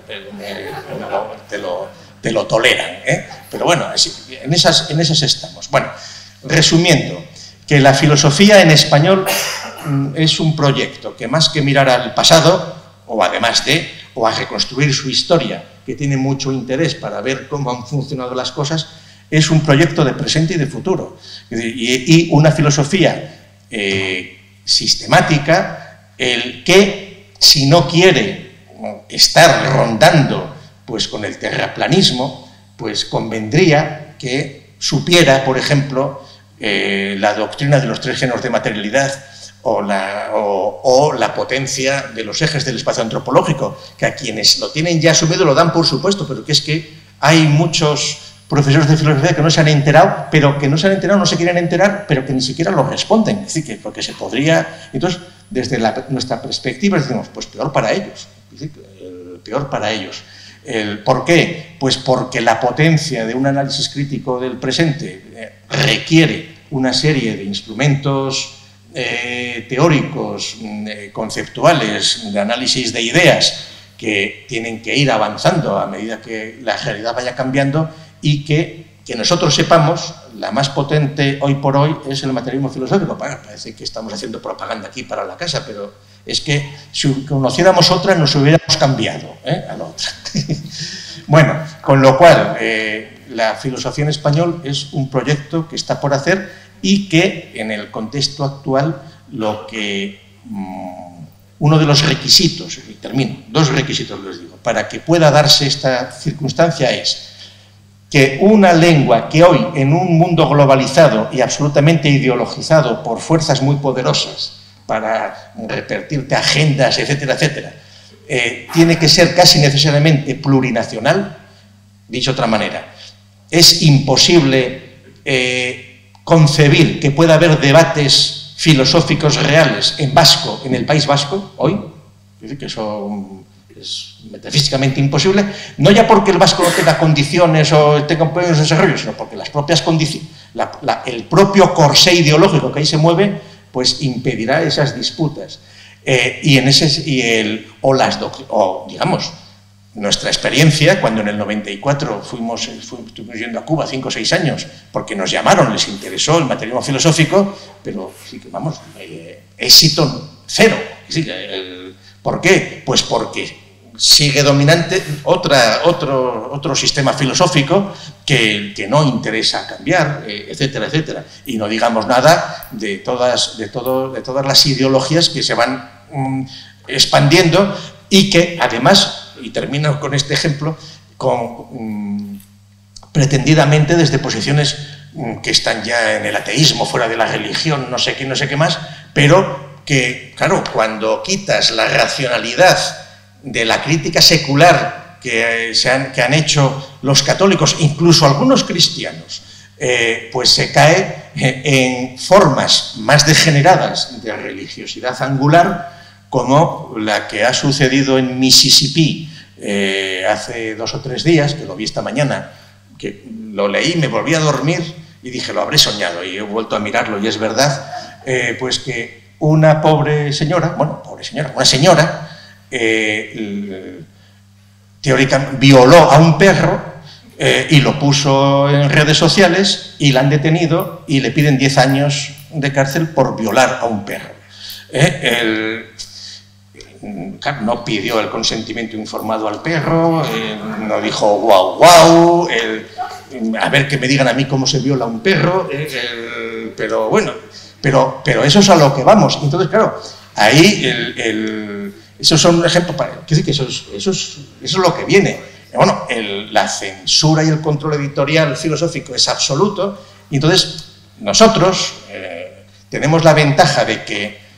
te lo toleran, pero bueno, en esas estamos. Bueno, resumiendo, que la filosofía en español es un proyecto que más que mirar al pasado, o además o a reconstruir su historia, que tiene mucho interés para ver cómo han funcionado las cosas, es un proyecto de presente y de futuro. Y una filosofía sistemática, el que, si no quiere estar rondando pues con el terraplanismo, pues convendría que supiera, por ejemplo, la doctrina de los 3 géneros de materialidad o la potencia de los ejes del espacio antropológico, que a quienes lo tienen ya asumido lo dan por supuesto, pero que es que hay muchos profesores de filosofía que no se han enterado, no se quieren enterar, pero que ni siquiera lo responden. Es decir, que porque se podría. Entonces, desde nuestra perspectiva decimos, pues peor para ellos, peor para ellos. ¿Por qué? Pues porque la potencia de un análisis crítico del presente requiere una serie de instrumentos teóricos, conceptuales, de análisis de ideas, que tienen que ir avanzando a medida que la realidad vaya cambiando, y que nosotros sepamos, la más potente hoy por hoy es el materialismo filosófico. Parece que estamos haciendo propaganda aquí para la casa, pero es que si conociéramos otra nos hubiéramos cambiado a la otra. Bueno, con lo cual, la filosofía en español es un proyecto que está por hacer y que en el contexto actual uno de los requisitos, y termino, 2 requisitos les digo, para que pueda darse esta circunstancia es que una lengua que hoy, en un mundo globalizado y absolutamente ideologizado por fuerzas muy poderosas para repartirte agendas, etcétera, etcétera, tiene que ser casi necesariamente plurinacional. Dicho de otra manera, es imposible concebir que pueda haber debates filosóficos reales en vasco, en el País Vasco, hoy. Es decir, que eso es metafísicamente imposible, no ya porque el vasco no tenga condiciones o tenga un desarrollo, sino porque las propias condiciones, el propio corsé ideológico que ahí se mueve, pues impedirá esas disputas. Digamos, nuestra experiencia, cuando en el 94 estuvimos yendo a Cuba 5 o 6 años, porque nos llamaron, les interesó el materialismo filosófico, pero sí que, vamos, éxito cero. ¿Por qué? Pues porque sigue dominante otro sistema filosófico que no interesa cambiar, etcétera, etcétera. Y no digamos nada de todas las ideologías que se van expandiendo y que además, y termino con este ejemplo, pretendidamente desde posiciones que están ya en el ateísmo, fuera de la religión, no sé qué más, pero que, claro, cuando quitas la racionalidad de la crítica secular que han hecho los católicos, incluso algunos cristianos, pues se cae en formas más degeneradas de religiosidad angular, como la que ha sucedido en Mississippi hace 2 o 3 días, que lo vi esta mañana, que lo leí, me volví a dormir y dije, lo habré soñado, y he vuelto a mirarlo y es verdad, pues que una pobre señora, una señora, teóricamente violó a un perro y lo puso en redes sociales y la han detenido y le piden 10 años de cárcel por violar a un perro. Claro, no pidió el consentimiento informado al perro, no dijo guau guau, a ver que me digan a mí cómo se viola un perro, pero bueno, pero eso es a lo que vamos. Entonces, claro, ahí esos son ejemplos para decir que eso es lo que viene. Bueno, la censura y el control editorial filosófico es absoluto, y entonces nosotros tenemos la ventaja de que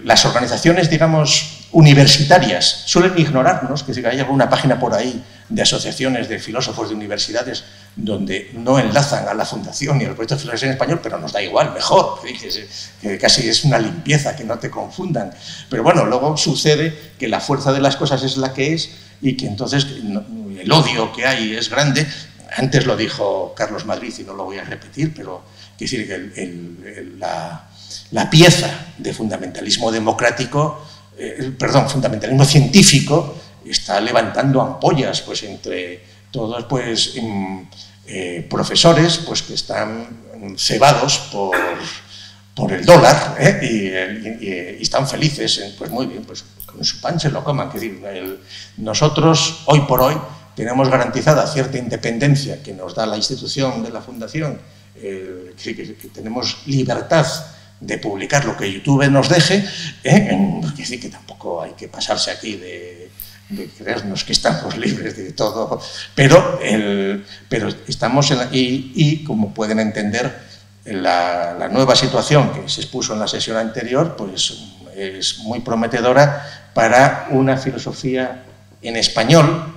las organizaciones, digamos, universitarias suelen ignorarnos, que hay alguna página por ahí de asociaciones de filósofos de universidades donde no enlazan a la Fundación ni al proyecto de filosofía en español, pero nos da igual, mejor, que casi es una limpieza, que no te confundan. Pero bueno, luego sucede que la fuerza de las cosas es la que es y que entonces el odio que hay es grande. Antes lo dijo Carlos Madrid y no lo voy a repetir, pero quiero decir que la pieza de fundamentalismo democrático, fundamentalismo científico, está levantando ampollas pues, entre todos pues, profesores pues, que están cebados por el dólar y están felices, pues muy bien, pues con su pan se lo coman. Es decir, nosotros hoy por hoy tenemos garantizada cierta independencia que nos da la institución de la Fundación, que tenemos libertad de publicar lo que YouTube nos deje, es decir, que tampoco hay que pasarse aquí de creernos que estamos libres de todo, pero estamos y como pueden entender, la nueva situación que se expuso en la sesión anterior, pues es muy prometedora para una filosofía en español,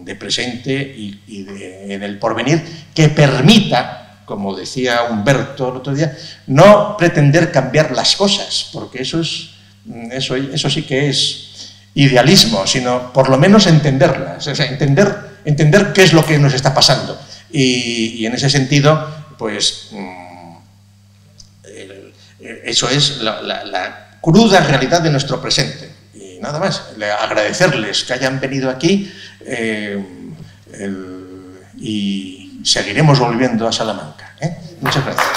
de presente y del porvenir, que permita, como decía Humberto el otro día, no pretender cambiar las cosas, porque eso sí que es idealismo, sino por lo menos entenderlas, o sea, entender qué es lo que nos está pasando. Y en ese sentido, pues, eso es la cruda realidad de nuestro presente. Y nada más, agradecerles que hayan venido aquí y seguiremos volviendo a Salamanca. Muchas gracias.